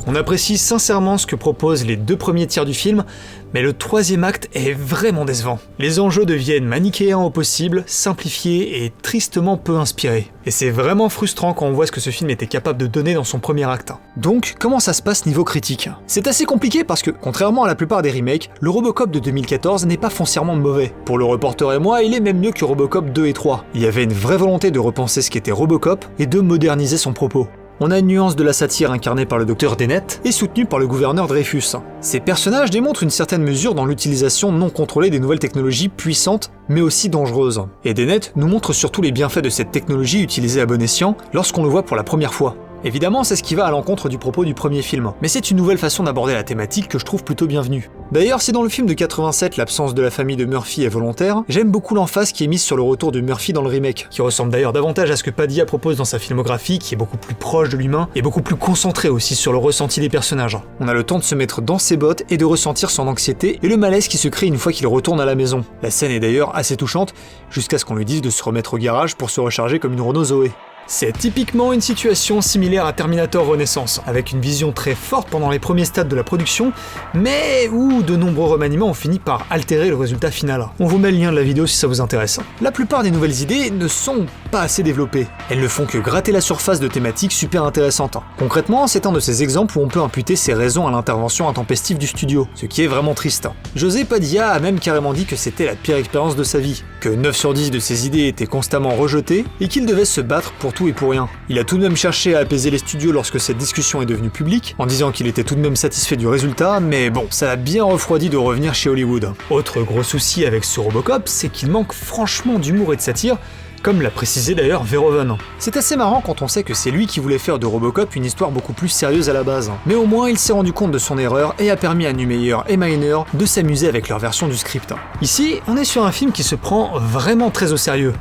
On apprécie sincèrement ce que proposent les deux premiers tiers du film, mais le troisième acte est vraiment décevant. Les enjeux deviennent manichéens au possible, simplifiés et tristement peu inspirés. Et c'est vraiment frustrant quand on voit ce que ce film était capable de donner dans son premier acte. Donc, comment ça se passe niveau critique ? C'est assez compliqué parce que, contrairement à la plupart des remakes, le Robocop de 2014 n'est pas foncièrement mauvais. Pour le reporter et moi, il est même mieux que Robocop 2 et 3. Il y avait une vraie volonté de repenser ce qu'était Robocop et de moderniser son propos. On a une nuance de la satire incarnée par le docteur Dennett et soutenue par le gouverneur Dreyfus. Ces personnages démontrent une certaine mesure dans l'utilisation non contrôlée des nouvelles technologies puissantes mais aussi dangereuses. Et Dennett nous montre surtout les bienfaits de cette technologie utilisée à bon escient lorsqu'on le voit pour la première fois. Évidemment, c'est ce qui va à l'encontre du propos du premier film, mais c'est une nouvelle façon d'aborder la thématique que je trouve plutôt bienvenue. D'ailleurs, si dans le film de 87 l'absence de la famille de Murphy est volontaire, j'aime beaucoup l'emphase qui est mise sur le retour de Murphy dans le remake, qui ressemble d'ailleurs davantage à ce que Padilla propose dans sa filmographie, qui est beaucoup plus proche de l'humain, et beaucoup plus concentré aussi sur le ressenti des personnages. On a le temps de se mettre dans ses bottes et de ressentir son anxiété et le malaise qui se crée une fois qu'il retourne à la maison. La scène est d'ailleurs assez touchante, jusqu'à ce qu'on lui dise de se remettre au garage pour se recharger comme une Renault Zoé. C'est typiquement une situation similaire à Terminator Renaissance, avec une vision très forte pendant les premiers stades de la production, mais où de nombreux remaniements ont fini par altérer le résultat final. On vous met le lien de la vidéo si ça vous intéresse. La plupart des nouvelles idées ne sont pas assez développées. Elles ne font que gratter la surface de thématiques super intéressantes. Concrètement, c'est un de ces exemples où on peut imputer ses raisons à l'intervention intempestive du studio, ce qui est vraiment triste. José Padilla a même carrément dit que c'était la pire expérience de sa vie, que 9 sur 10 de ses idées étaient constamment rejetées et qu'il devait se battre pour tout et pour rien. Il a tout de même cherché à apaiser les studios lorsque cette discussion est devenue publique, en disant qu'il était tout de même satisfait du résultat, mais bon, ça l'a bien refroidi de revenir chez Hollywood. Autre gros souci avec ce Robocop, c'est qu'il manque franchement d'humour et de satire, comme l'a précisé d'ailleurs Verhoeven. C'est assez marrant quand on sait que c'est lui qui voulait faire de Robocop une histoire beaucoup plus sérieuse à la base. Mais au moins il s'est rendu compte de son erreur et a permis à Neumeyer et Miner de s'amuser avec leur version du script. Ici, on est sur un film qui se prend vraiment très au sérieux.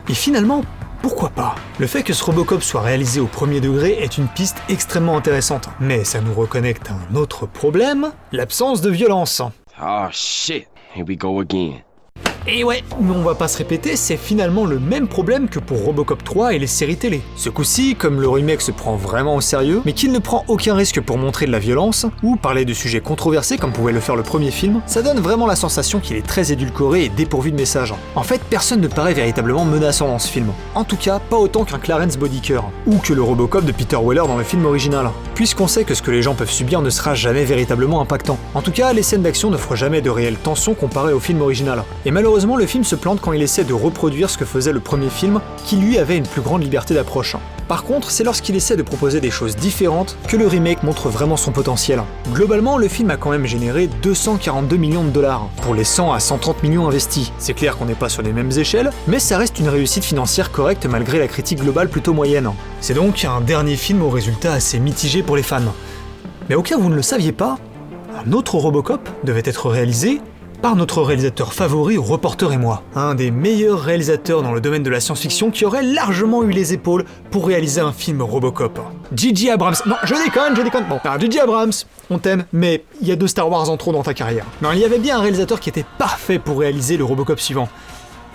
Et finalement, pourquoi pas? Le fait que ce Robocop soit réalisé au premier degré est une piste extrêmement intéressante, mais ça nous reconnecte à un autre problème, l'absence de violence. Oh shit, here we go again. Et ouais, mais on va pas se répéter, c'est finalement le même problème que pour Robocop 3 et les séries télé. Ce coup-ci, comme le remake se prend vraiment au sérieux, mais qu'il ne prend aucun risque pour montrer de la violence, ou parler de sujets controversés comme pouvait le faire le premier film, ça donne vraiment la sensation qu'il est très édulcoré et dépourvu de message. En fait, personne ne paraît véritablement menaçant dans ce film. En tout cas, pas autant qu'un Clarence Bodicker, ou que le Robocop de Peter Weller dans le film original, puisqu'on sait que ce que les gens peuvent subir ne sera jamais véritablement impactant. En tout cas, les scènes d'action n'offrent jamais de réelle tension comparée au film original. Et malheureusement, le film se plante quand il essaie de reproduire ce que faisait le premier film, qui lui avait une plus grande liberté d'approche. Par contre, c'est lorsqu'il essaie de proposer des choses différentes que le remake montre vraiment son potentiel. Globalement, le film a quand même généré 242 millions de dollars, pour les 100 à 130 millions investis. C'est clair qu'on n'est pas sur les mêmes échelles, mais ça reste une réussite financière correcte malgré la critique globale plutôt moyenne. C'est donc un dernier film au résultat assez mitigé pour les fans. Mais au cas où vous ne le saviez pas, un autre Robocop devait être réalisé par notre réalisateur favori, Reporter et moi. Un des meilleurs réalisateurs dans le domaine de la science-fiction qui aurait largement eu les épaules pour réaliser un film Robocop. J.J. Abrams. Non, je déconne. Bon, J.J. Abrams, on t'aime, mais il y a 2 Star Wars en trop dans ta carrière. Non, il y avait bien un réalisateur qui était parfait pour réaliser le Robocop suivant.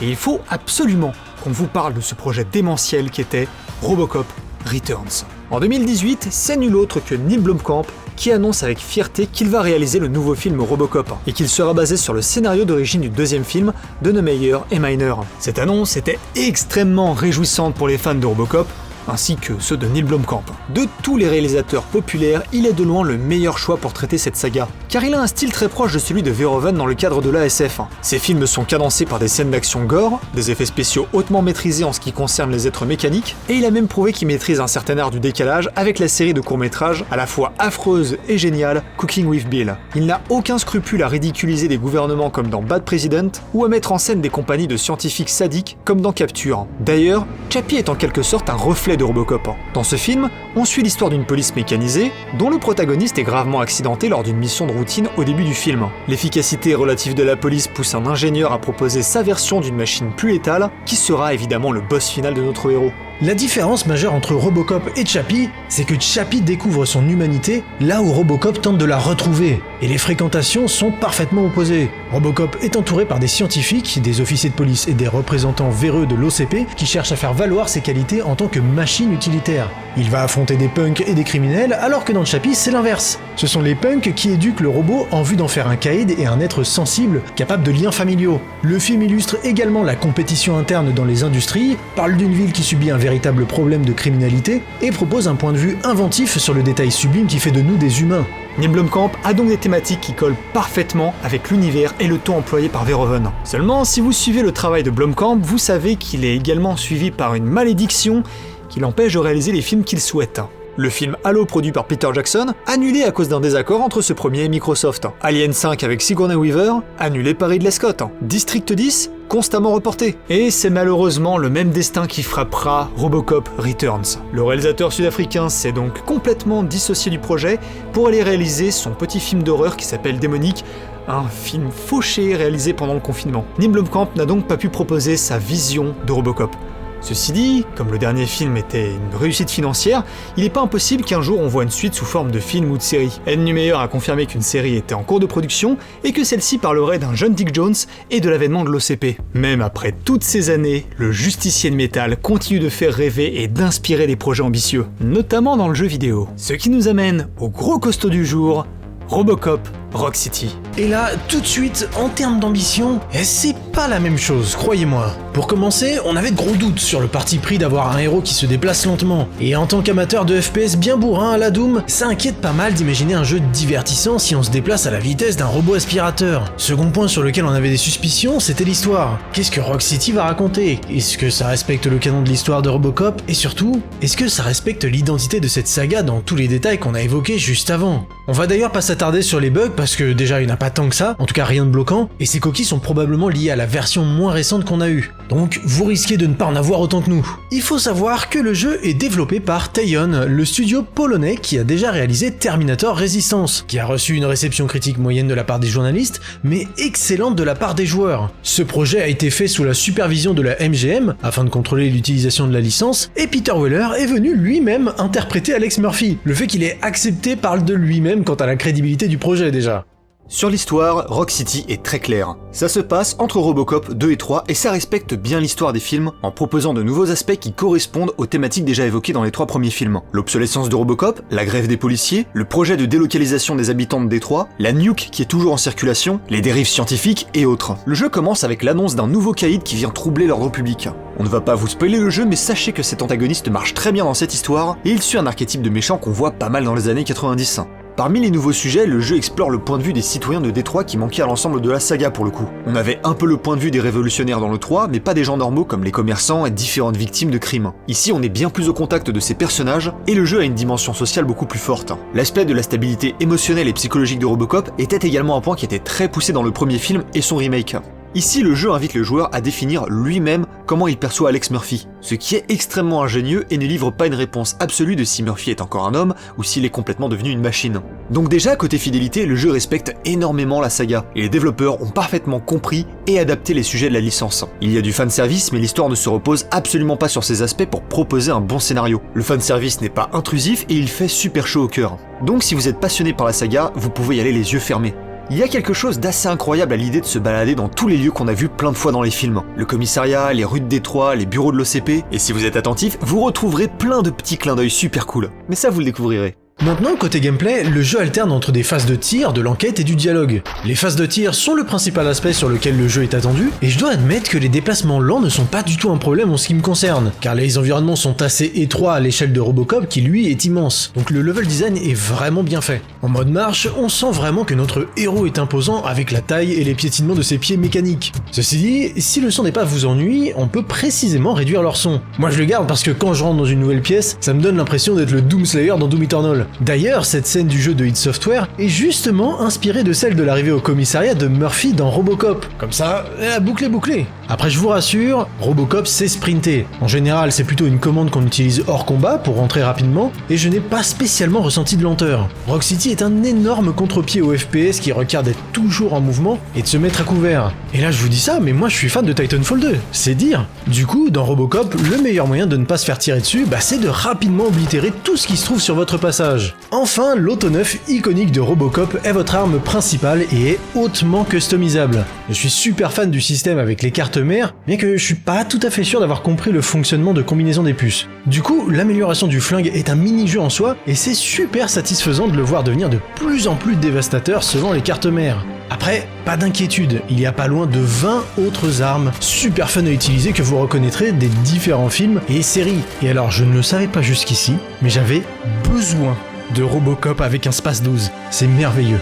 Et il faut absolument qu'on vous parle de ce projet démentiel qui était Robocop Returns. En 2018, c'est nul autre que Neil Blomkamp qui annonce avec fierté qu'il va réaliser le nouveau film Robocop et qu'il sera basé sur le scénario d'origine du deuxième film de Neumeyer et Miner. Cette annonce était extrêmement réjouissante pour les fans de Robocop, ainsi que ceux de Neil Blomkamp. De tous les réalisateurs populaires, il est de loin le meilleur choix pour traiter cette saga, car il a un style très proche de celui de Verhoeven dans le cadre de l'ASF. Ses films sont cadencés par des scènes d'action gore, des effets spéciaux hautement maîtrisés en ce qui concerne les êtres mécaniques, et il a même prouvé qu'il maîtrise un certain art du décalage avec la série de courts-métrages à la fois affreuse et géniale Cooking with Bill. Il n'a aucun scrupule à ridiculiser des gouvernements comme dans Bad President, ou à mettre en scène des compagnies de scientifiques sadiques comme dans Capture. D'ailleurs, Chappie est en quelque sorte un reflet de Robocop. Dans ce film, on suit l'histoire d'une police mécanisée, dont le protagoniste est gravement accidenté lors d'une mission de routine au début du film. L'efficacité relative de la police pousse un ingénieur à proposer sa version d'une machine plus létale, qui sera évidemment le boss final de notre héros. La différence majeure entre Robocop et Chappie, c'est que Chappie découvre son humanité là où Robocop tente de la retrouver, et les fréquentations sont parfaitement opposées. Robocop est entouré par des scientifiques, des officiers de police et des représentants véreux de l'OCP qui cherchent à faire valoir ses qualités en tant que machine utilitaire. Il va affronter des punks et des criminels, alors que dans Chappie, c'est l'inverse. Ce sont les punks qui éduquent le robot en vue d'en faire un caïd et un être sensible, capable de liens familiaux. Le film illustre également la compétition interne dans les industries, parle d'une ville qui subit un véritable problème de criminalité, et propose un point de vue inventif sur le détail sublime qui fait de nous des humains. Neil Blomkamp a donc des thématiques qui collent parfaitement avec l'univers et le ton employé par Verhoeven. Seulement, si vous suivez le travail de Blomkamp, vous savez qu'il est également suivi par une malédiction qui l'empêche de réaliser les films qu'il souhaite. Le film Halo produit par Peter Jackson, annulé à cause d'un désaccord entre ce premier et Microsoft. Alien 5 avec Sigourney Weaver, annulé par Ridley Scott. District 10, constamment reporté. Et c'est malheureusement le même destin qui frappera Robocop Returns. Le réalisateur sud-africain s'est donc complètement dissocié du projet pour aller réaliser son petit film d'horreur qui s'appelle Démonique, un film fauché réalisé pendant le confinement. Neil Blomkamp n'a donc pas pu proposer sa vision de Robocop. Ceci dit, comme le dernier film était une réussite financière, il n'est pas impossible qu'un jour on voit une suite sous forme de film ou de série. Ed Neumeyer a confirmé qu'une série était en cours de production et que celle-ci parlerait d'un jeune Dick Jones et de l'avènement de l'OCP. Même après toutes ces années, le justicier de métal continue de faire rêver et d'inspirer des projets ambitieux, notamment dans le jeu vidéo. Ce qui nous amène au gros costaud du jour, Robocop Rock City. Et là, tout de suite, en termes d'ambition, c'est pas la même chose, croyez-moi. Pour commencer, on avait de gros doutes sur le parti pris d'avoir un héros qui se déplace lentement. Et en tant qu'amateur de FPS bien bourrin à la Doom, ça inquiète pas mal d'imaginer un jeu divertissant si on se déplace à la vitesse d'un robot aspirateur. Second point sur lequel on avait des suspicions, c'était l'histoire. Qu'est-ce que Rock City va raconter? Est-ce que ça respecte le canon de l'histoire de Robocop? Et surtout, est-ce que ça respecte l'identité de cette saga dans tous les détails qu'on a évoqués juste avant? On va d'ailleurs pas s'attarder sur les bugs parce que déjà il n'y en a pas tant que ça, en tout cas rien de bloquant, et ces coquilles sont probablement liées à la version moins récente qu'on a eue. Donc vous risquez de ne pas en avoir autant que nous. Il faut savoir que le jeu est développé par Taion, le studio polonais qui a déjà réalisé Terminator Resistance, qui a reçu une réception critique moyenne de la part des journalistes, mais excellente de la part des joueurs. Ce projet a été fait sous la supervision de la MGM, afin de contrôler l'utilisation de la licence, et Peter Weller est venu lui-même interpréter Alex Murphy. Le fait qu'il ait accepté parle de lui-même quant à la crédibilité du projet déjà. Sur l'histoire, Rock City est très clair. Ça se passe entre Robocop 2 et 3 et ça respecte bien l'histoire des films en proposant de nouveaux aspects qui correspondent aux thématiques déjà évoquées dans les 3 premiers films. L'obsolescence de Robocop, la grève des policiers, le projet de délocalisation des habitants de Détroit, la nuke qui est toujours en circulation, les dérives scientifiques et autres. Le jeu commence avec l'annonce d'un nouveau caïd qui vient troubler l'ordre public. On ne va pas vous spoiler le jeu, mais sachez que cet antagoniste marche très bien dans cette histoire et il suit un archétype de méchant qu'on voit pas mal dans les années 90. Parmi les nouveaux sujets, le jeu explore le point de vue des citoyens de Détroit qui manquait à l'ensemble de la saga pour le coup. On avait un peu le point de vue des révolutionnaires dans le 3, mais pas des gens normaux comme les commerçants et différentes victimes de crimes. Ici, on est bien plus au contact de ces personnages, et le jeu a une dimension sociale beaucoup plus forte. L'aspect de la stabilité émotionnelle et psychologique de Robocop était également un point qui était très poussé dans le premier film et son remake. Ici, le jeu invite le joueur à définir lui-même comment il perçoit Alex Murphy, ce qui est extrêmement ingénieux et ne livre pas une réponse absolue de si Murphy est encore un homme ou s'il est complètement devenu une machine. Donc déjà, côté fidélité, le jeu respecte énormément la saga, et les développeurs ont parfaitement compris et adapté les sujets de la licence. Il y a du fanservice, mais l'histoire ne se repose absolument pas sur ces aspects pour proposer un bon scénario. Le fanservice n'est pas intrusif et il fait super chaud au cœur. Donc si vous êtes passionné par la saga, vous pouvez y aller les yeux fermés. Il y a quelque chose d'assez incroyable à l'idée de se balader dans tous les lieux qu'on a vus plein de fois dans les films. Le commissariat, les rues de Détroit, les bureaux de l'OCP, et si vous êtes attentif, vous retrouverez plein de petits clins d'œil super cool. Mais ça vous le découvrirez. Maintenant, côté gameplay, le jeu alterne entre des phases de tir, de l'enquête et du dialogue. Les phases de tir sont le principal aspect sur lequel le jeu est attendu, et je dois admettre que les déplacements lents ne sont pas du tout un problème en ce qui me concerne, car les environnements sont assez étroits à l'échelle de Robocop qui lui est immense, donc le level design est vraiment bien fait. En mode marche, on sent vraiment que notre héros est imposant avec la taille et les piétinements de ses pieds mécaniques. Ceci dit, si le son n'est pas vous ennuie, on peut précisément réduire leur son. Moi je le garde parce que quand je rentre dans une nouvelle pièce, ça me donne l'impression d'être le Doom Slayer dans Doom Eternal. D'ailleurs, cette scène du jeu de id Software est justement inspirée de celle de l'arrivée au commissariat de Murphy dans Robocop. Comme ça, la boucle est bouclée. Après, je vous rassure, Robocop sait sprinter. En général, c'est plutôt une commande qu'on utilise hors combat pour rentrer rapidement, et je n'ai pas spécialement ressenti de lenteur. Rock City est un énorme contre-pied au FPS qui requiert d'être toujours en mouvement et de se mettre à couvert. Et là, je vous dis ça, mais moi je suis fan de Titanfall 2, c'est dire. Du coup, dans Robocop, le meilleur moyen de ne pas se faire tirer dessus, c'est de rapidement oblitérer tout ce qui se trouve sur votre passage. Enfin, l'auto-neuf iconique de Robocop est votre arme principale et est hautement customisable. Je suis super fan du système avec les cartes mères, bien que je suis pas tout à fait sûr d'avoir compris le fonctionnement de combinaison des puces. Du coup, l'amélioration du flingue est un mini-jeu en soi, et c'est super satisfaisant de le voir devenir de plus en plus dévastateur selon les cartes mères. Après, pas d'inquiétude, il y a pas loin de 20 autres armes super fun à utiliser que vous reconnaîtrez des différents films et séries. Et alors, je ne le savais pas jusqu'ici, mais j'avais besoin de Robocop avec un Space 12. C'est merveilleux.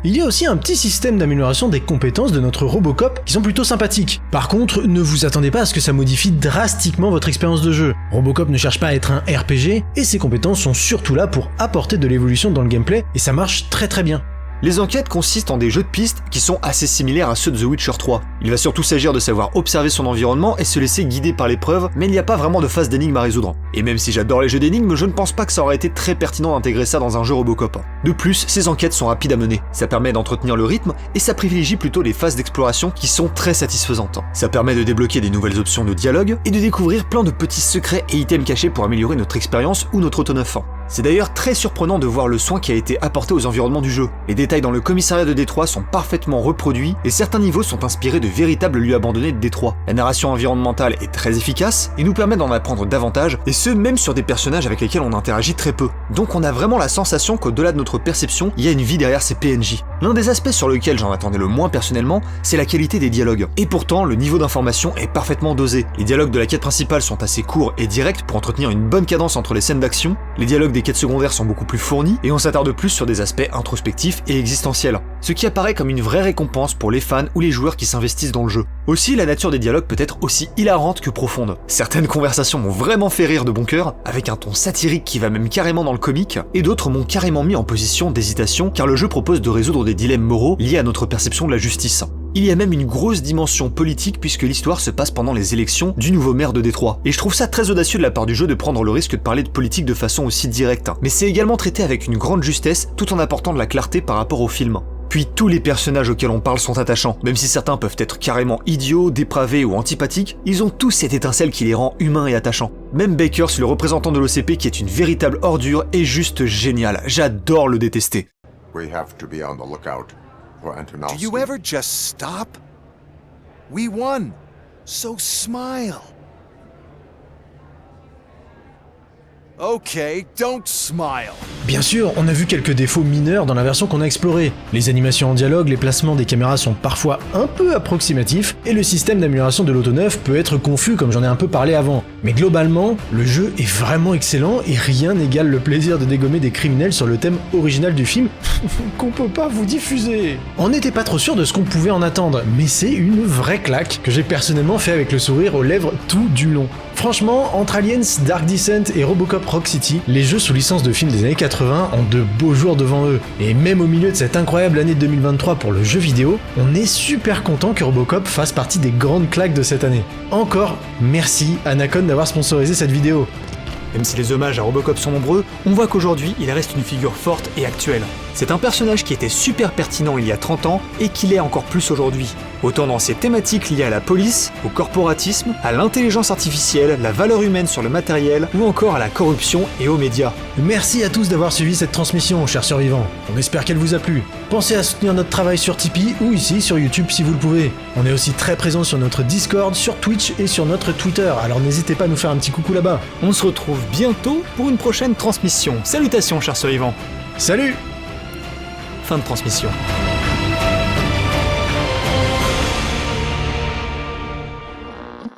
Il y a aussi un petit système d'amélioration des compétences de notre Robocop qui sont plutôt sympathiques. Par contre, ne vous attendez pas à ce que ça modifie drastiquement votre expérience de jeu. Robocop ne cherche pas à être un RPG, et ses compétences sont surtout là pour apporter de l'évolution dans le gameplay, et ça marche très très bien. Les enquêtes consistent en des jeux de pistes qui sont assez similaires à ceux de The Witcher 3. Il va surtout s'agir de savoir observer son environnement et se laisser guider par l'épreuve, mais il n'y a pas vraiment de phase d'énigmes à résoudre. Et même si j'adore les jeux d'énigmes, je ne pense pas que ça aurait été très pertinent d'intégrer ça dans un jeu Robocop. De plus, ces enquêtes sont rapides à mener, ça permet d'entretenir le rythme et ça privilégie plutôt les phases d'exploration qui sont très satisfaisantes. Ça permet de débloquer des nouvelles options de dialogue et de découvrir plein de petits secrets et items cachés pour améliorer notre expérience ou notre auto-neuf. C'est d'ailleurs très surprenant de voir le soin qui a été apporté aux environnements du jeu. Les détails dans le commissariat de Détroit sont parfaitement reproduits et certains niveaux sont inspirés de véritables lieux abandonnés de Détroit. La narration environnementale est très efficace et nous permet d'en apprendre davantage, et ce même sur des personnages avec lesquels on interagit très peu. Donc on a vraiment la sensation qu'au-delà de notre perception, il y a une vie derrière ces PNJ. L'un des aspects sur lequel j'en attendais le moins personnellement, c'est la qualité des dialogues. Et pourtant, le niveau d'information est parfaitement dosé. Les dialogues de la quête principale sont assez courts et directs pour entretenir une bonne cadence entre les scènes d'action. Les dialogues des quêtes secondaires sont beaucoup plus fournis et on s'attarde plus sur des aspects introspectifs et existentiels, ce qui apparaît comme une vraie récompense pour les fans ou les joueurs qui s'investissent dans le jeu. Aussi, la nature des dialogues peut être aussi hilarante que profonde. Certaines conversations m'ont vraiment fait rire de bon cœur, avec un ton satirique qui va même carrément dans le comique, et d'autres m'ont carrément mis en position d'hésitation car le jeu propose de résoudre des dilemmes moraux liés à notre perception de la justice. Il y a même une grosse dimension politique puisque l'histoire se passe pendant les élections du nouveau maire de Détroit. Et je trouve ça très audacieux de la part du jeu de prendre le risque de parler de politique de façon aussi directe. Mais c'est également traité avec une grande justesse tout en apportant de la clarté par rapport au film. Puis tous les personnages auxquels on parle sont attachants, même si certains peuvent être carrément idiots, dépravés ou antipathiques, ils ont tous cette étincelle qui les rend humains et attachants. Même Bakers, le représentant de l'OCP qui est une véritable ordure, est juste génial, j'adore le détester. We have to be on the lookout. Do you ever just stop? We won, so smile. Okay, don't smile. Bien sûr, on a vu quelques défauts mineurs dans la version qu'on a explorée. Les animations en dialogue, les placements des caméras sont parfois un peu approximatifs, et le système d'amélioration de l'auto-neuf peut être confus comme j'en ai un peu parlé avant. Mais globalement, le jeu est vraiment excellent et rien n'égale le plaisir de dégommer des criminels sur le thème original du film qu'on peut pas vous diffuser. On n'était pas trop sûr de ce qu'on pouvait en attendre, mais c'est une vraie claque que j'ai personnellement fait avec le sourire aux lèvres tout du long. Franchement, entre Aliens, Dark Descent et Robocop Rock City, les jeux sous licence de films des années 80 ont de beaux jours devant eux. Et même au milieu de cette incroyable année 2023 pour le jeu vidéo, on est super content que Robocop fasse partie des grandes claques de cette année. Encore merci à Nacon d'avoir sponsorisé cette vidéo. Même si les hommages à Robocop sont nombreux, on voit qu'aujourd'hui, il reste une figure forte et actuelle. C'est un personnage qui était super pertinent il y a 30 ans et qui l'est encore plus aujourd'hui. Autant dans ses thématiques liées à la police, au corporatisme, à l'intelligence artificielle, la valeur humaine sur le matériel ou encore à la corruption et aux médias. Merci à tous d'avoir suivi cette transmission, chers survivants. On espère qu'elle vous a plu. Pensez à soutenir notre travail sur Tipeee ou ici sur YouTube si vous le pouvez. On est aussi très présent sur notre Discord, sur Twitch et sur notre Twitter, alors n'hésitez pas à nous faire un petit coucou là-bas. On se retrouve bientôt pour une prochaine transmission. Salutations, chers survivants. Salut! Fin de transmission.